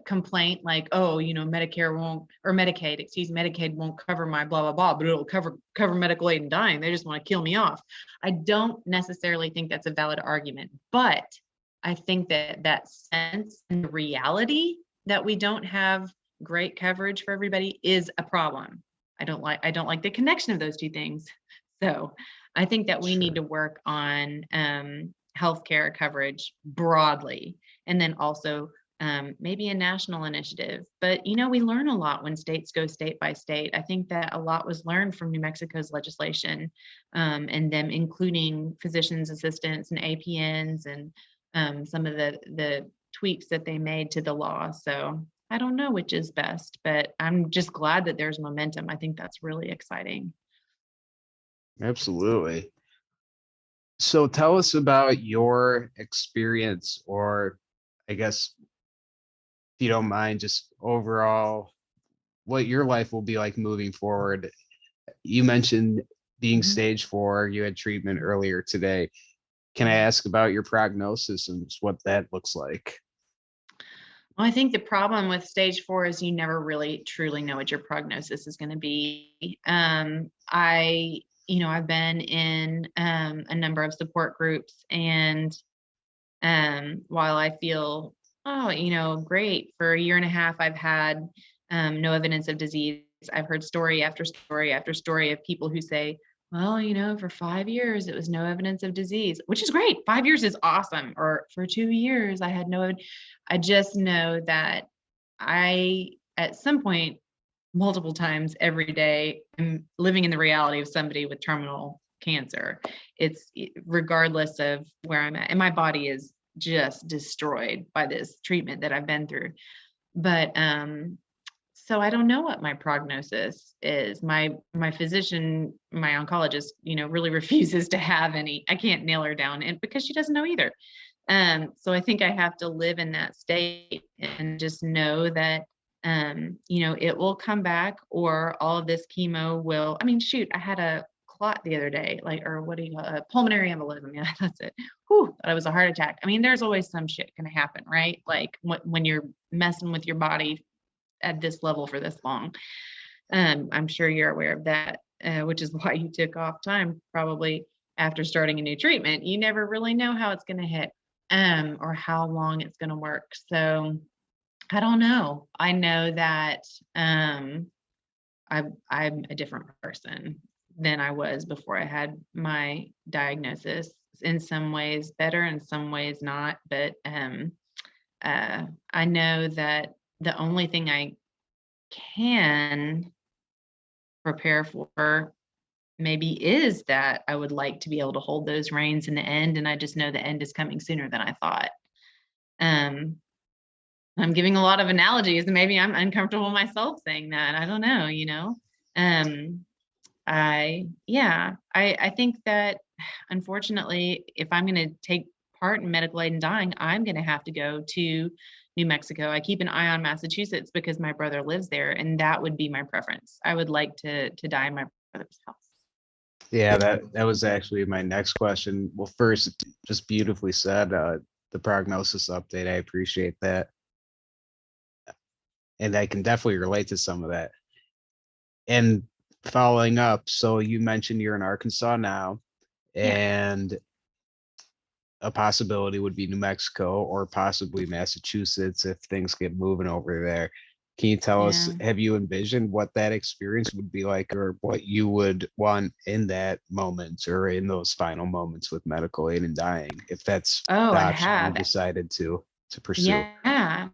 Speaker 3: complaint like, oh, Medicare won't, or Medicaid, Medicaid won't cover my blah blah blah, but it'll cover medical aid and dying. They just want to kill me off. I don't necessarily think that's a valid argument, but I think that sense and reality that we don't have great coverage for everybody is a problem. I don't like the connection of those two things. So I think that we need
Speaker 2: Sure.
Speaker 3: to work on healthcare coverage broadly, and then also maybe a national initiative. But we learn a lot when states go state by state. I think that a lot was learned from New Mexico's legislation, and them including physicians assistants and APNs and some of the tweaks that they made to the law. So I don't know which is best, but I'm just glad that there's momentum. I think that's really exciting.
Speaker 2: Absolutely. So tell us about your experience, or I guess if you don't mind, just overall what your life will be like moving forward. You mentioned being
Speaker 3: Mhm.
Speaker 2: stage 4, you had treatment earlier today. Can I ask about your prognosis and just what that looks like?
Speaker 3: Well, I think the problem with stage 4 is you never really truly know what your prognosis is going to be. I've been in a number of support groups, and while I feel, great, for a year and a half, I've had no evidence of disease. I've heard story after story after story of people who say, well, for 5 years, it was no evidence of disease, which is great. 5 years is awesome. Or for 2 years, I had no, I just know that at some point, multiple times every day, am living in the reality of somebody with terminal cancer. It's regardless of where I'm at. And my body is just destroyed by this treatment that I've been through. But so I don't know what my prognosis is. My physician, my oncologist, really refuses to have any. I can't nail her down, and because she doesn't know either. So I think I have to live in that state and just know that it will come back, or all of this chemo will. I mean, shoot, I had a clot the other day, or what do you call it? A pulmonary embolism? Yeah, that's it. Whew, that was a heart attack. I mean, there's always some shit gonna happen, right? Like when you're messing with your body at this level for this long. I'm sure you're aware of that, which is why you took off time probably after starting a new treatment. You never really know how it's going to hit, or how long it's going to work. So I don't know. I know that I'm a different person than I was before I had my diagnosis. In some ways better, in some ways not. But I know that the only thing I can prepare for maybe is that I would like to be able to hold those reins in the end. And I just know the end is coming sooner than I thought. Um, I'm giving a lot of analogies, and maybe I'm uncomfortable myself saying that. I don't know. Um, I think that, unfortunately, if I'm going to take part in medical aid in dying, I'm going to have to go to New Mexico. I keep an eye on Massachusetts because my brother lives there, and that would be my preference. I would like to die in my brother's house.
Speaker 2: Yeah, that was actually my next question. Well, first, just beautifully said, the prognosis update. I appreciate that. And I can definitely relate to some of that. And following up, so you mentioned you're in Arkansas now,
Speaker 3: Yeah.
Speaker 2: and a possibility would be New Mexico or possibly Massachusetts if things get moving over there. Can you tell us,
Speaker 3: Yeah.
Speaker 2: have you envisioned what that experience would be like, or what you would want in that moment or in those final moments with medical aid and dying, if that's
Speaker 3: Oh,
Speaker 2: the
Speaker 3: I
Speaker 2: option you
Speaker 3: have.
Speaker 2: decided to pursue?
Speaker 3: Yeah.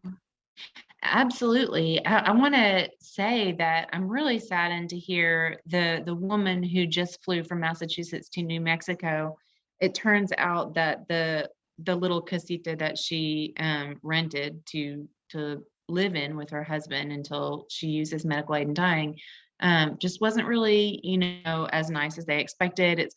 Speaker 3: Absolutely. I want to say that I'm really saddened to hear the woman who just flew from Massachusetts to New Mexico. It turns out that the little casita that she rented to live in with her husband until she uses medical aid in dying, just wasn't really, as nice as they expected. It's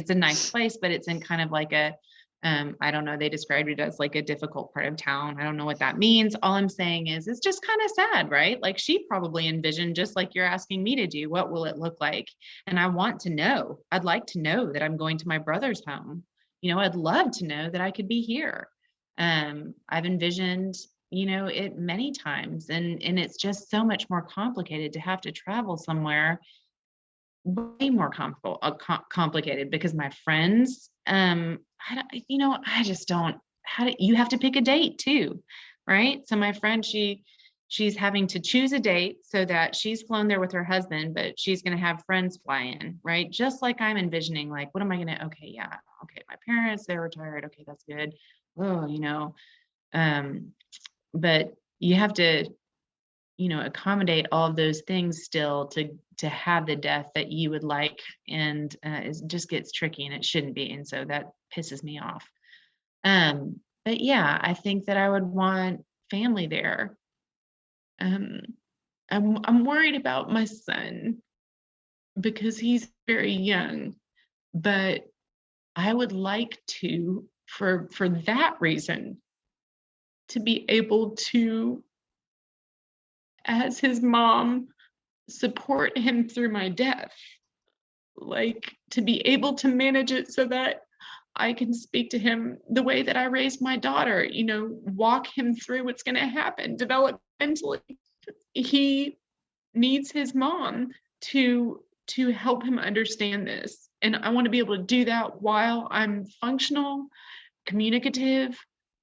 Speaker 3: a nice place, but it's in kind of like a, I don't know, they described it as like a difficult part of town. I don't know what that means. All I'm saying is it's just kind of sad, right? Like she probably envisioned, just like you're asking me to do, what will it look like? And I want to know. I'd like to know that I'm going to my brother's home. I'd love to know that I could be here. I've envisioned, it many times, and it's just so much more complicated to have to travel somewhere, way more complicated, because my friends, I just don't. You have to pick a date too, right? So my friend, she's having to choose a date so that she's flown there with her husband, but she's going to have friends fly in, right? Just like I'm envisioning, like, what am I going to? Okay, yeah, okay, my parents, they're retired. Okay, that's good. Oh, but you have to, accommodate all of those things still to have the death that you would like. And it just gets tricky, and it shouldn't be. And so that pisses me off. yeah, I think that I would want family there. Um, I'm worried about my son because he's very young, but I would like to, for that reason, to be able to, as his mom, support him through my death. Like to be able to manage it so that I can speak to him the way that I raised my daughter, walk him through what's going to happen developmentally. He needs his mom to help him understand this. And I want to be able to do that while I'm functional, communicative,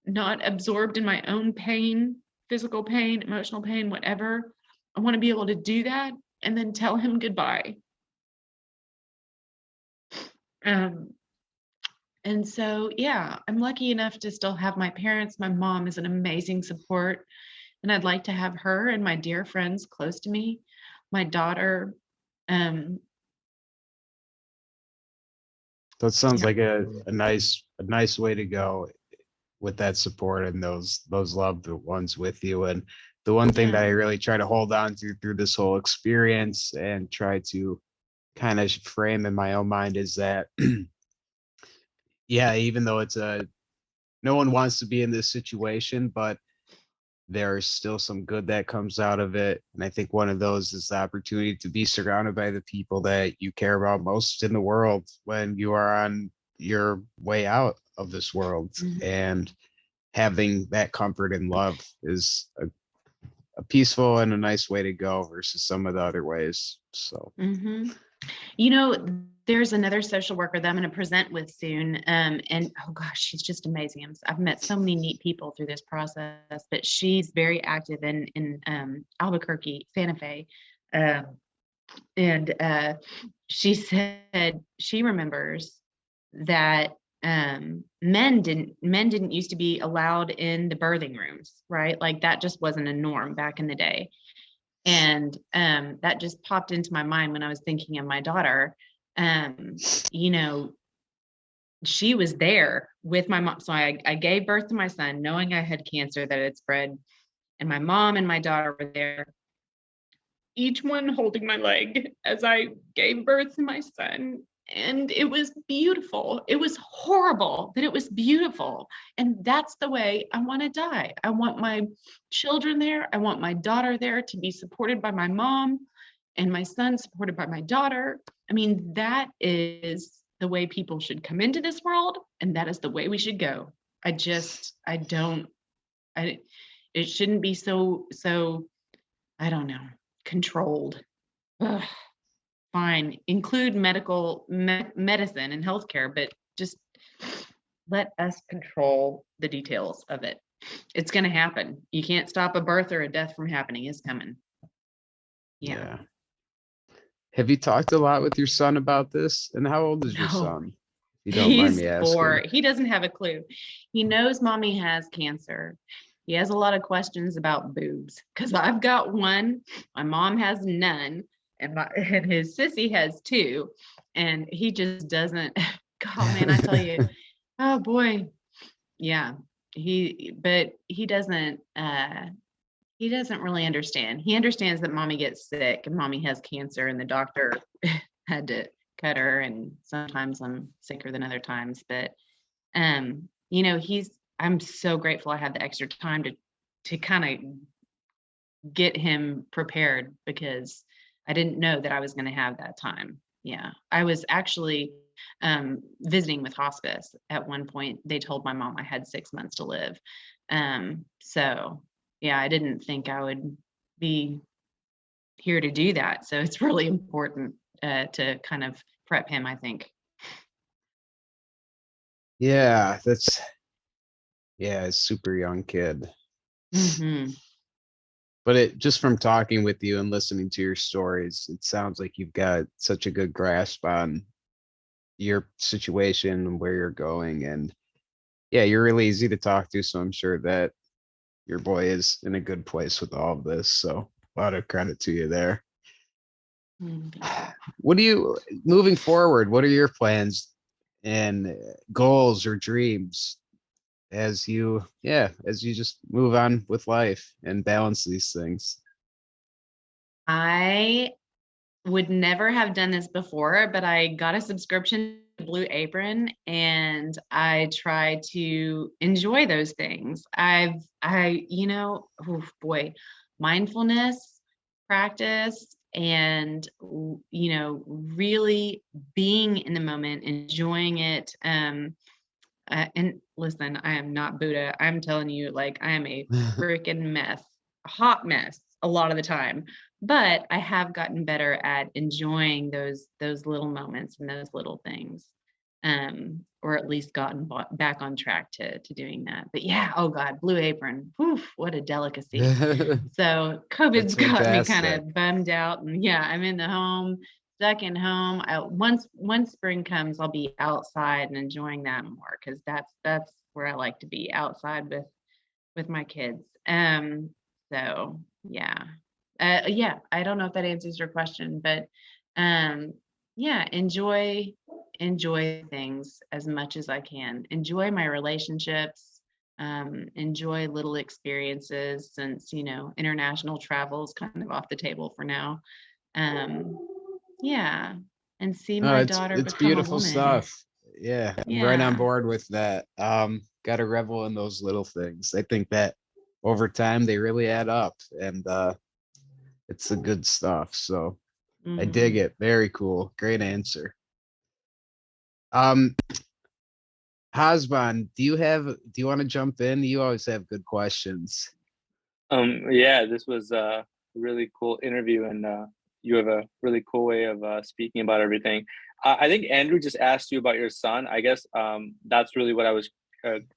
Speaker 3: not absorbed in my own pain, physical pain, emotional pain, whatever. I want to be able to do that and then tell him goodbye. Um, and so, yeah, I'm lucky enough to still have my parents. My mom is an amazing support, and I'd like to have her and my dear friends close to me. My daughter,
Speaker 2: That sounds
Speaker 3: yeah.
Speaker 2: like a nice way to go with that support and those loved ones with you. And the one thing that I
Speaker 3: Yeah.
Speaker 2: really try to hold on to through this whole experience and try to kind of frame in my own mind is that yeah, even though no one wants to be in this situation, but there's still some good that comes out of it. And I think one of those is the opportunity to be surrounded by the people that you care about most in the world when you are on your way out of this world.
Speaker 3: Mhm.
Speaker 2: And having that comfort and love is a peaceful and a nice way to go versus some of the other ways. So
Speaker 3: Mm-hmm. There's another social worker that I'm going to present with soon. And oh gosh, she's just amazing. I've met so many neat people through this process, but she's very active in Albuquerque, Santa Fe. Um, and she said she remembers that men didn't used to be allowed in the birthing rooms, right? Like that just wasn't a norm back in the day. And that just popped into my mind when I was thinking of my daughter. Um, you know, she was there with my mom. So I gave birth to my son, knowing I had cancer that had spread, and my mom and my daughter were there, each one holding my leg as I gave birth to my son. And it was beautiful. It was horrible, but it was beautiful. And that's the way I want to die. I want my children there. I want my daughter there to be supported by my mom and my son supported by my daughter. I mean, that is the way people should come into this world. And that is the way we should go. I don't, it shouldn't be so, I don't know, controlled. Ugh, fine, include medicine and healthcare, but just let us control the details of it. It's going to happen. You can't stop a birth or a death from happening. It's coming. Yeah.
Speaker 2: have you talked a lot with your son about this? And how old is your
Speaker 3: No,
Speaker 2: son? If you don't mind
Speaker 3: he's
Speaker 2: me
Speaker 3: 4.
Speaker 2: asking.
Speaker 3: He doesn't have a clue. He knows mommy has cancer. He has a lot of questions about boobs because I've got one, my mom has none, and his sissy has 2, and he just doesn't. God, man, I tell you, oh boy, yeah. But he doesn't really understand. He understands that mommy gets sick and mommy has cancer, and the doctor had to cut her, and sometimes I'm sicker than other times. But I'm so grateful I had the extra time to kind of get him prepared because I didn't know that I was going to have that time. Yeah. I was actually visiting with hospice at one point. They told my mom I had 6 months to live. So yeah, I didn't think I would be here to do that. So it's really important to kind of prep him, I think.
Speaker 2: Yeah, a super young kid.
Speaker 3: Mm-hmm.
Speaker 2: But it just from talking with you and listening to your stories, it sounds like you've got such a good grasp on your situation and where you're going. And yeah, you're really easy to talk to. So I'm sure that your boy is in a good place with all of this. So a lot of credit to you there. What do you moving forward? What are your plans and goals or dreams? as you just move on with life and balance these things.
Speaker 3: I would never have done this before, but I got a subscription to Blue Apron and I try to enjoy those things. Oh boy, mindfulness practice and, really being in the moment, enjoying it. And listen, I am not Buddha. I'm telling you, like, I am a freaking mess, a hot mess a lot of the time. But I have gotten better at enjoying those little moments and those little things, or at least gotten back on track to doing that. But yeah, oh God, Blue Apron, whew, what a delicacy. So
Speaker 2: That's
Speaker 3: COVID's got me kind
Speaker 2: fantastic.
Speaker 3: of bummed out, and yeah, I'm in the home, stuck in home. Once spring comes, I'll be outside and enjoying that more because that's where I like to be, outside with my kids. So yeah, yeah. I don't know if that answers your question, but um, yeah, enjoy things as much as I can. Enjoy my relationships. Enjoy little experiences, since international travel is kind of off the table for now. um yeah, and see
Speaker 2: No,
Speaker 3: my daughter
Speaker 2: it's
Speaker 3: become a
Speaker 2: beautiful
Speaker 3: woman.
Speaker 2: stuff. Yeah, I'm right on
Speaker 3: Yeah.
Speaker 2: board with that. Got to revel in those little things. I think that over time they really add up, and it's the good stuff. So I dig
Speaker 3: Hmm.
Speaker 2: it. Very cool. Great answer. Um, Hasban, do you want to jump in? You always have good questions.
Speaker 4: Yeah, this was a really cool interview, and you have a really cool way of speaking about everything. I think Andrew just asked you about your son. I guess that's really what I was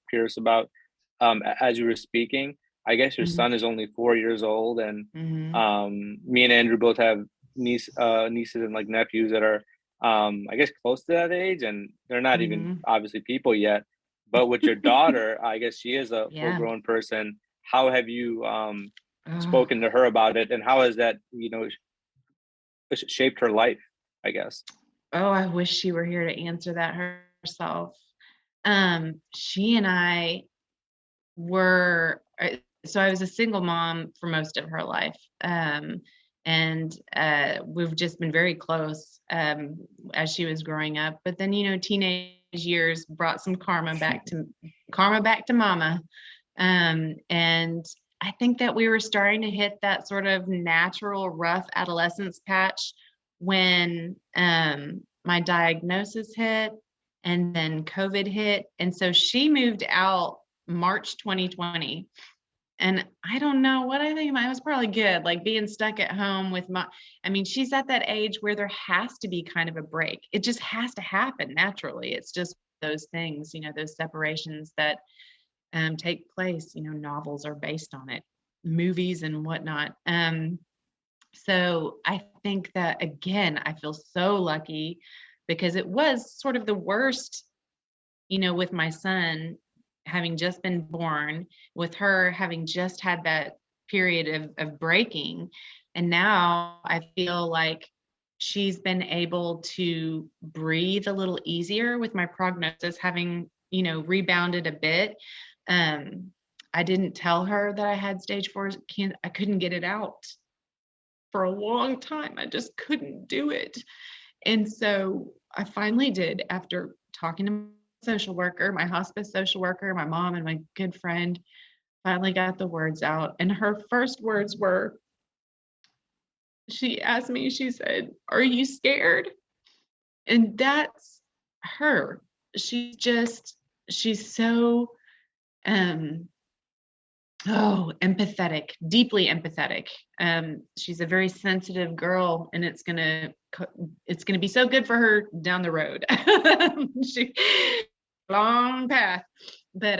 Speaker 4: curious about as you were speaking. I guess your
Speaker 3: Hmm.
Speaker 4: son is only 4 years old, and
Speaker 3: Hmm.
Speaker 4: me and Andrew both have nieces and like nephews that are, I guess, close to that age, and they're not even
Speaker 3: Hmm.
Speaker 4: obviously people yet. But with your daughter, I guess she is a full
Speaker 3: Yeah.
Speaker 4: grown person. How have you
Speaker 3: Oh,
Speaker 4: spoken to her about it, and how has that shaped her life, I guess?
Speaker 3: I wish she were here to answer that herself. She and I were so I was a single mom for most of her life. And we've just been very close as she was growing up. But then, teenage years brought some karma back to mama. And I think that we were starting to hit that sort of natural rough adolescence patch when my diagnosis hit and then COVID hit. And so she moved out March 2020. And I don't know what I think. I was probably good, like being stuck at home with I mean, she's at that age where there has to be kind of a break. It just has to happen naturally. It's just those things, those separations that take place. Novels are based on it, movies and whatnot. So I think that, again, I feel so lucky because it was sort of the worst, with my son having just been born, with her having just had that period of breaking. And now I feel like she's been able to breathe a little easier with my prognosis having, rebounded a bit. Um, I didn't tell her that I had stage 4 cancer. I couldn't get it out for a long time. I just couldn't do it. And so I finally did, after talking to my social worker, my hospice social worker, my mom, and my good friend, finally got the words out. And her first words were, she asked me, she said, "Are you scared?" And that's her. She's so um empathetic, deeply empathetic. She's a very sensitive girl, and it's gonna be so good for her down the road. she long path, but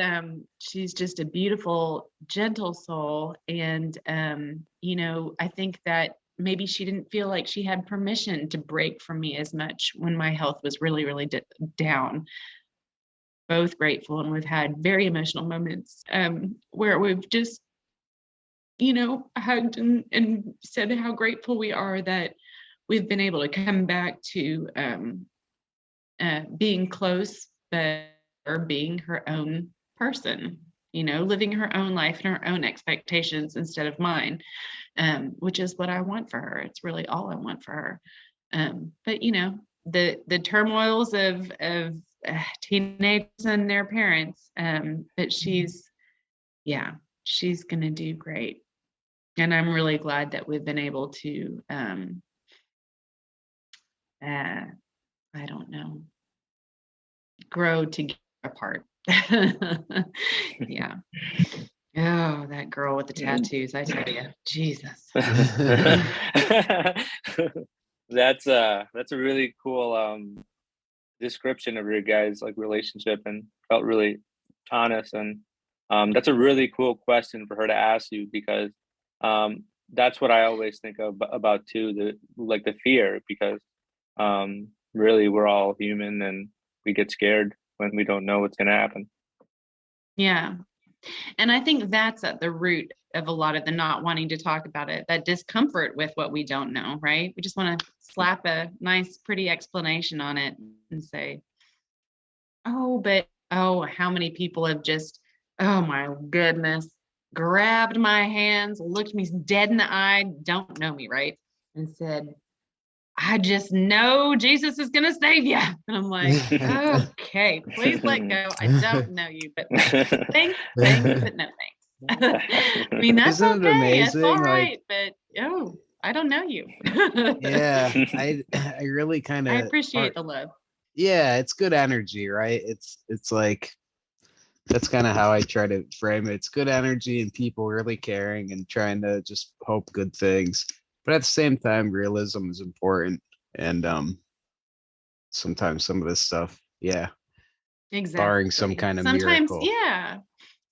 Speaker 3: she's just a beautiful, gentle soul. And I think that maybe she didn't feel like she had permission to break from me as much when my health was really, really down. Both grateful, and we've had very emotional moments where we've just hugged and said how grateful we are that we've been able to come back to being close, but her being her own person, living her own life and her own expectations instead of mine, which is what I want for her. It's really all I want for her. But the turmoils of teenagers and their parents, but she's gonna do great. And I'm really glad that we've been able to I don't know, grow together apart. Yeah. Oh, that girl with the tattoos, I tell you, Jesus.
Speaker 4: That's a really cool description of your guys' like relationship, and felt really honest. And that's a really cool question for her to ask you, because that's what I always think about too, the fear, because really we're all human and we get scared when we don't know what's going to happen.
Speaker 3: Yeah. And I think that's at the root of a lot of the not wanting to talk about it, that discomfort with what we don't know, right? We just want to slap a nice, pretty explanation on it and say, how many people have just, oh my goodness, grabbed my hands, looked me dead in the eye, don't know me, right? And said, I just know Jesus is going to save you. And I'm like, okay, please let go. I don't know you, but thanks, but no thanks. I mean, that's
Speaker 2: Isn't it
Speaker 3: okay.
Speaker 2: amazing?
Speaker 3: It's all right, but I don't know you.
Speaker 2: Yeah, I really kind of
Speaker 3: I appreciate the love.
Speaker 2: Yeah, it's good energy, right? It's like, that's kind of how I try to frame it. It's good energy and people really caring and trying to just hope good things. But at the same time, realism is important. And sometimes some of this stuff,
Speaker 3: Exactly.
Speaker 2: barring some kind of
Speaker 3: Sometimes,
Speaker 2: miracle.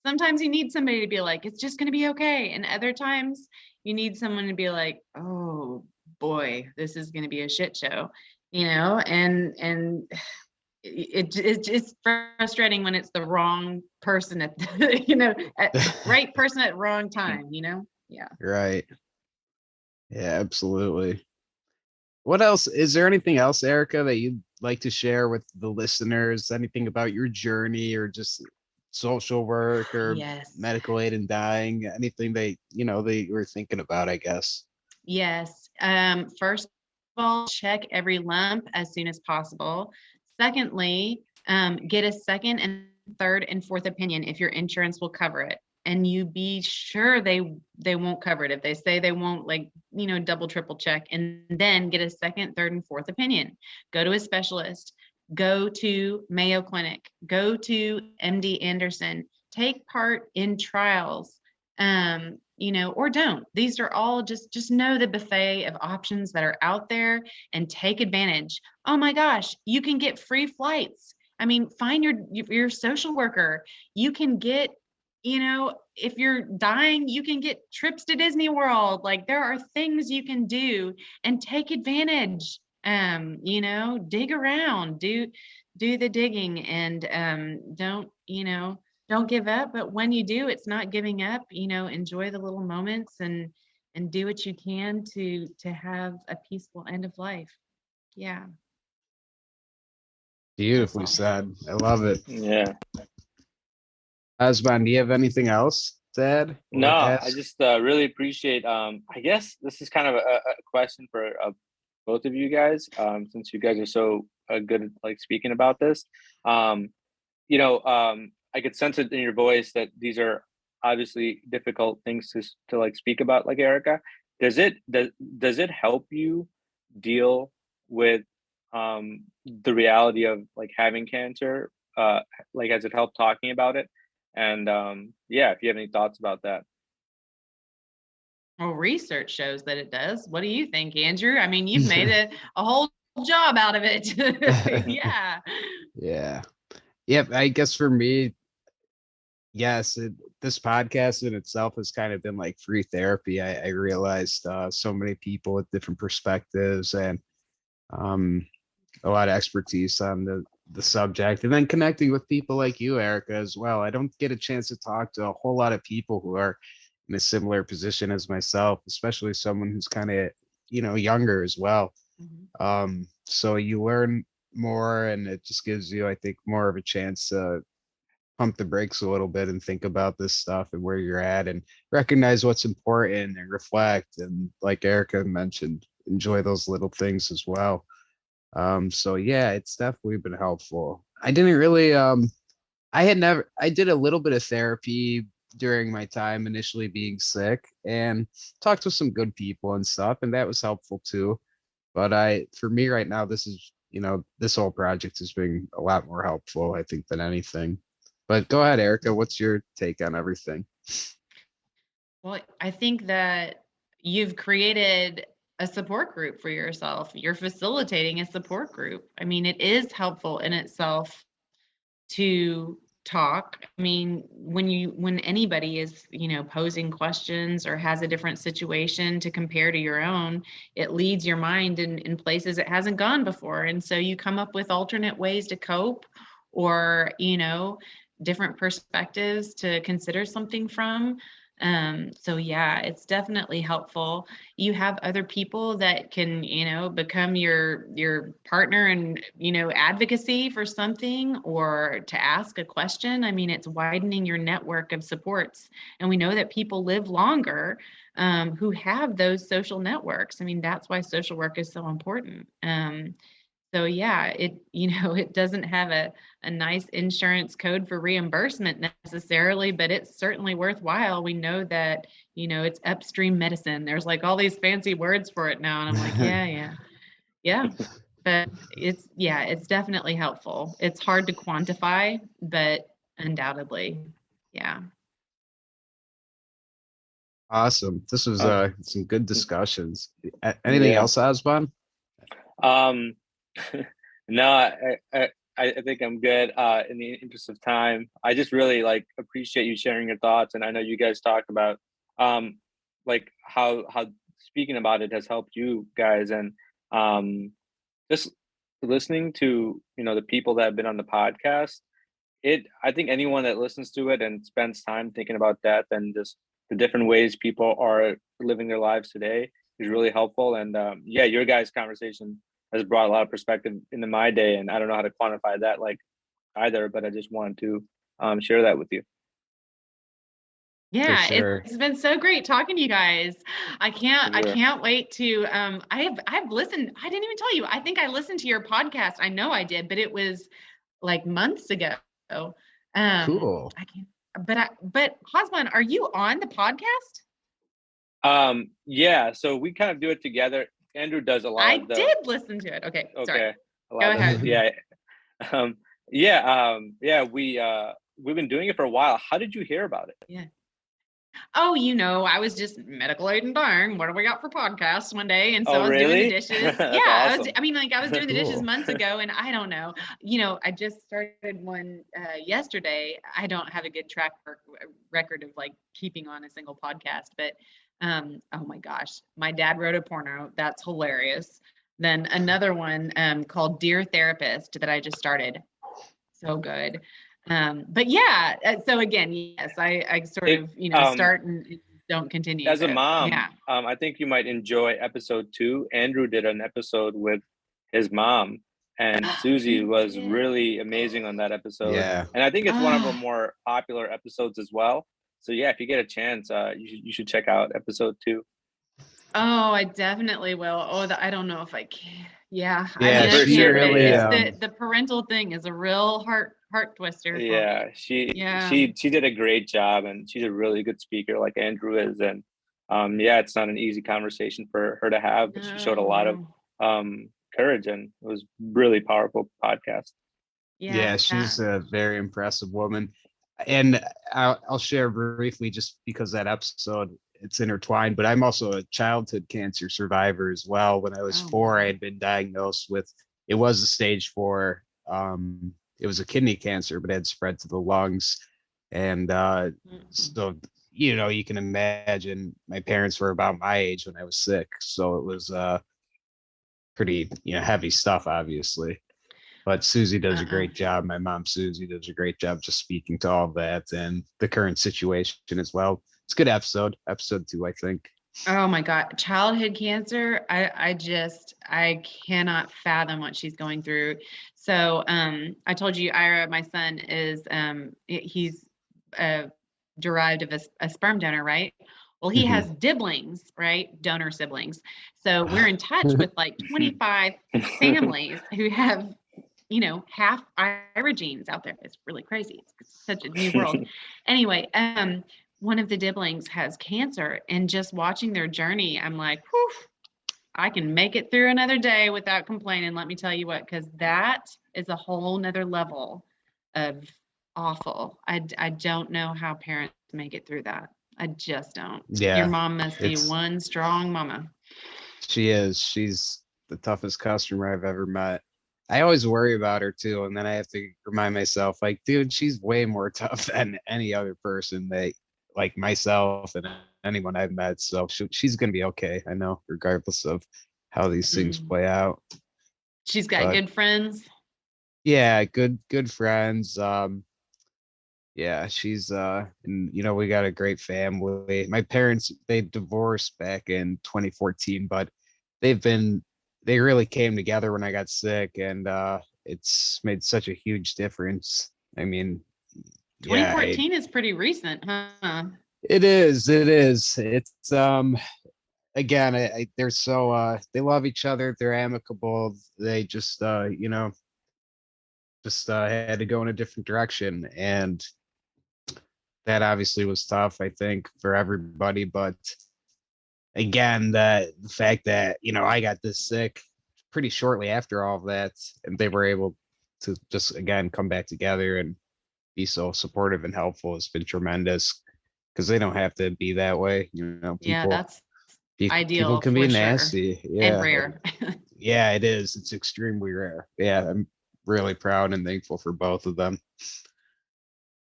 Speaker 3: sometimes you need somebody to be like, it's just going to be okay. And other times you need someone to be like, oh boy, this is going to be a shit show, and it's frustrating when it's the wrong person at right person at wrong time, Yeah.
Speaker 2: Right. Yeah, absolutely. What else? Is there anything else, Erica, that you'd like to share with the listeners? Anything about your journey or just social work or
Speaker 3: Yes.
Speaker 2: medical aid in dying? Anything they were thinking about, I guess.
Speaker 3: Yes. First of all, check every lump as soon as possible. Secondly, get a second and third and fourth opinion if your insurance will cover it. And you be sure they won't cover it. If they say they won't, double, triple check, and then get a second, third, and fourth opinion. Go to a specialist. Go to Mayo Clinic. Go to MD Anderson. Take part in trials. Or don't. These are all just know the buffet of options that are out there and take advantage. Oh my gosh, you can get free flights. I mean, find your social worker. You can get, if you're dying, you can get trips to Disney World. Like, there are things you can do and take advantage. Dig around, do the digging, and don't give up. But when you do, it's not giving up. Enjoy the little moments and do what you can to have a peaceful end of life. Yeah.
Speaker 2: Beautifully said. I love it.
Speaker 4: Yeah.
Speaker 2: Asman, do you have anything else to add? or
Speaker 4: No,
Speaker 2: ask?
Speaker 4: I just really appreciate. I guess this is kind of a question for both of you guys, since you guys are so good at like speaking about this. I could sense it in your voice that these are obviously difficult things to like speak about, like Erica. Does it help you deal with the reality of like having cancer? Like, has it helped talking about it? And if you have any thoughts about that.
Speaker 3: Well, research shows that it does. What do you think, Andrew? I mean, you've made a whole job out of it. Yeah.
Speaker 2: Yeah. Yep. I guess for me, yes, this podcast in itself has kind of been like free therapy. I realized so many people with different perspectives and a lot of expertise on the subject, and then connecting with people like you, Erica, as well. I don't get a chance to talk to a whole lot of people who are in a similar position as myself, especially someone who's kind of younger as well. So you learn more, and it just gives you, I think, more of a chance to pump the brakes a little bit and think about this stuff and where you're at and recognize what's important and reflect. And like Erica mentioned, enjoy those little things as well. So yeah, it's definitely been helpful. I didn't really, I did a little bit of therapy during my time initially being sick and talked to some good people and stuff, and that was helpful too. But for me right now, this is, this whole project has been a lot more helpful, I think, than anything. But go ahead, Erica. What's your take on everything?
Speaker 3: Well, I think that you've created a support group for yourself. You're facilitating a support group. I mean, it is helpful in itself to talk. I mean, when anybody is, posing questions or has a different situation to compare to your own, it leads your mind in places it hasn't gone before. And so you come up with alternate ways to cope, or, different perspectives to consider something from. So yeah, it's definitely helpful. You have other people that can, become your partner and, advocacy for something, or to ask a question. I mean, it's widening your network of supports. And we know that people live longer who have those social networks. I mean, that's why social work is so important. So yeah, it doesn't have a nice insurance code for reimbursement necessarily, but it's certainly worthwhile. We know that, it's upstream medicine. There's like all these fancy words for it now. And I'm like, yeah. But it's definitely helpful. It's hard to quantify, but undoubtedly, yeah.
Speaker 2: Awesome. This was some good discussions. Anything
Speaker 4: Yeah.
Speaker 2: else, Osbon?
Speaker 4: Um, no, I think I'm good. In the interest of time, I just really appreciate you sharing your thoughts, and I know you guys talked about like how speaking about it has helped you guys, and just listening to the people that have been on the podcast. I think anyone that listens to it and spends time thinking about death and just the different ways people are living their lives today is really helpful. And yeah, your guys' conversation has brought a lot of perspective into my day, and I don't know how to quantify that either, but I just wanted to share that with you.
Speaker 3: Yeah,
Speaker 2: sure.
Speaker 3: it's been so great talking to you guys. I can't wait to I've listened. I didn't even tell you. I think I listened to your podcast. I know I did, but it was like months ago.
Speaker 2: Cool.
Speaker 3: I can't but Hosman, are you on the podcast?
Speaker 4: Yeah, so we kind of do it together. Andrew does a lot of the
Speaker 3: did listen to it. Okay, sorry. Go ahead.
Speaker 4: We've been doing it for a while. How did you hear about it?
Speaker 3: Yeah. Oh, I was just medical aid and dying. What do we got for podcasts one day? And so I was doing the dishes. Yeah.
Speaker 4: Awesome.
Speaker 3: I was doing the dishes
Speaker 2: Cool.
Speaker 3: months ago, and I don't know. I just started one yesterday. I don't have a good track record of keeping on a single podcast, but oh my gosh, my dad wrote a porno. That's hilarious. Then another one called Dear Therapist that I just started. So good. But yeah, so again, yes, I sort of, start and don't continue.
Speaker 4: As a mom,
Speaker 3: yeah.
Speaker 4: I think you might enjoy episode 2. Andrew did an episode with his mom, and Susie was really amazing on that episode.
Speaker 2: Yeah.
Speaker 4: And I think it's one of our more popular episodes as well. So yeah, if you get a chance, you should check out episode 2.
Speaker 3: Oh, I definitely will. Oh, I don't know if I can. Yeah.
Speaker 2: Yeah,
Speaker 3: I
Speaker 2: she
Speaker 3: can't.
Speaker 2: really,
Speaker 3: The parental thing is a real heart twister.
Speaker 4: Yeah, she did a great job, and she's a really good speaker like Andrew is. And yeah, it's not an easy conversation for her to have, but she showed a lot of courage, and it was really powerful podcast.
Speaker 2: Yeah, she's a very impressive woman. And I'll share briefly, just because that episode, it's intertwined, but I'm also a childhood cancer survivor as well. When I was 4, I had been diagnosed with, it was a stage 4. It was a kidney cancer, but it had spread to the lungs. And so, you can imagine my parents were about my age when I was sick. So it was pretty, heavy stuff, obviously. But Susie does a great job. My mom, Susie, does a great job just speaking to all of that and the current situation as well. It's a good episode 2, I think.
Speaker 3: Oh my God, childhood cancer. I cannot fathom what she's going through. So I told you, Ira, my son is he's derived of a sperm donor, right? Well, he has siblings, right? Donor siblings. So we're in touch with like 25 families who have, half Ira genes out there. It's really crazy. It's such a new world. Anyway, one of the siblings has cancer, and just watching their journey, I'm like, whew, I can make it through another day without complaining. Let me tell you what, because that is a whole nother level of awful. I don't know how parents make it through that. I just don't. Your
Speaker 2: Yeah,
Speaker 3: mom must be
Speaker 2: it's
Speaker 3: one strong mama.
Speaker 2: she is. She's the toughest customer I've ever met. I always worry about her too, and then I have to remind myself, like, dude, she's way more tough than any other person that, like myself and anyone I've met. So she's gonna be okay. I know, regardless of how these things
Speaker 3: Mm.
Speaker 2: play out.
Speaker 3: She's got
Speaker 2: But
Speaker 3: good friends.
Speaker 2: yeah, good friends. Yeah, she's and we got a great family. My parents, they divorced back in 2014, but they've been they really came together when I got sick, and it's made such a huge difference. I mean, yeah,
Speaker 3: 2014 is pretty recent, huh?
Speaker 2: it is. It's again, they're so they love each other, they're amicable. They just had to go in a different direction, and that obviously was tough, I think, for everybody. But again, the fact that I got this sick pretty shortly after all of that, and they were able to just again come back together and be so supportive and helpful has been tremendous. Because they don't have to be that way.
Speaker 3: Yeah,
Speaker 2: People
Speaker 3: that's
Speaker 2: people
Speaker 3: ideal
Speaker 2: can be
Speaker 3: for sure.
Speaker 2: nasty.
Speaker 3: And
Speaker 2: Yeah,
Speaker 3: rare.
Speaker 2: yeah, it is. It's extremely rare. Yeah, I'm really proud and thankful for both of them.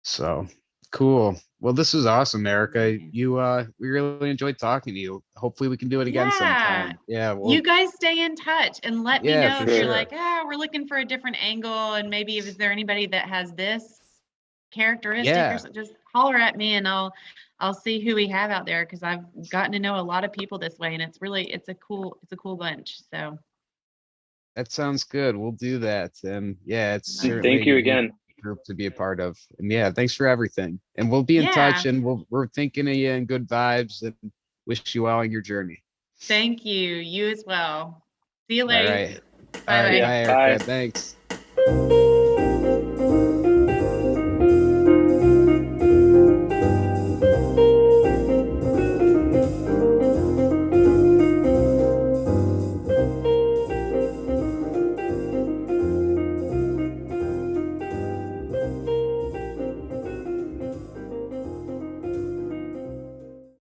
Speaker 2: So cool. Well, this is awesome, Erica. We really enjoyed talking to you. Hopefully we can do it again
Speaker 3: Yeah.
Speaker 2: sometime. Yeah,
Speaker 3: You
Speaker 2: well,
Speaker 3: guys stay in touch and let me
Speaker 2: yeah,
Speaker 3: know
Speaker 2: for
Speaker 3: if you're
Speaker 4: Sure.
Speaker 3: like,
Speaker 2: sure.
Speaker 3: we're looking for a different angle, and maybe is there anybody that has this characteristic or
Speaker 2: Yeah,
Speaker 3: something, just holler at me and I'll see who we have out there, because I've gotten to know a lot of people this way, and it's a cool bunch. So
Speaker 2: that sounds good. We'll do that. And yeah, it's
Speaker 3: love it.
Speaker 2: certainly a
Speaker 4: Thank you
Speaker 2: unique
Speaker 4: again.
Speaker 2: group to be a part of. And yeah, thanks for everything. And we'll be in touch,
Speaker 3: Yeah.
Speaker 2: and we're thinking of you and good vibes, and wish you well on your journey.
Speaker 3: Thank you. You as well. See you
Speaker 2: All
Speaker 3: later.
Speaker 2: right. All
Speaker 3: Bye
Speaker 2: right.
Speaker 3: bye.
Speaker 4: Yeah.
Speaker 2: Bye,
Speaker 4: Bye.
Speaker 2: Erica. Thanks.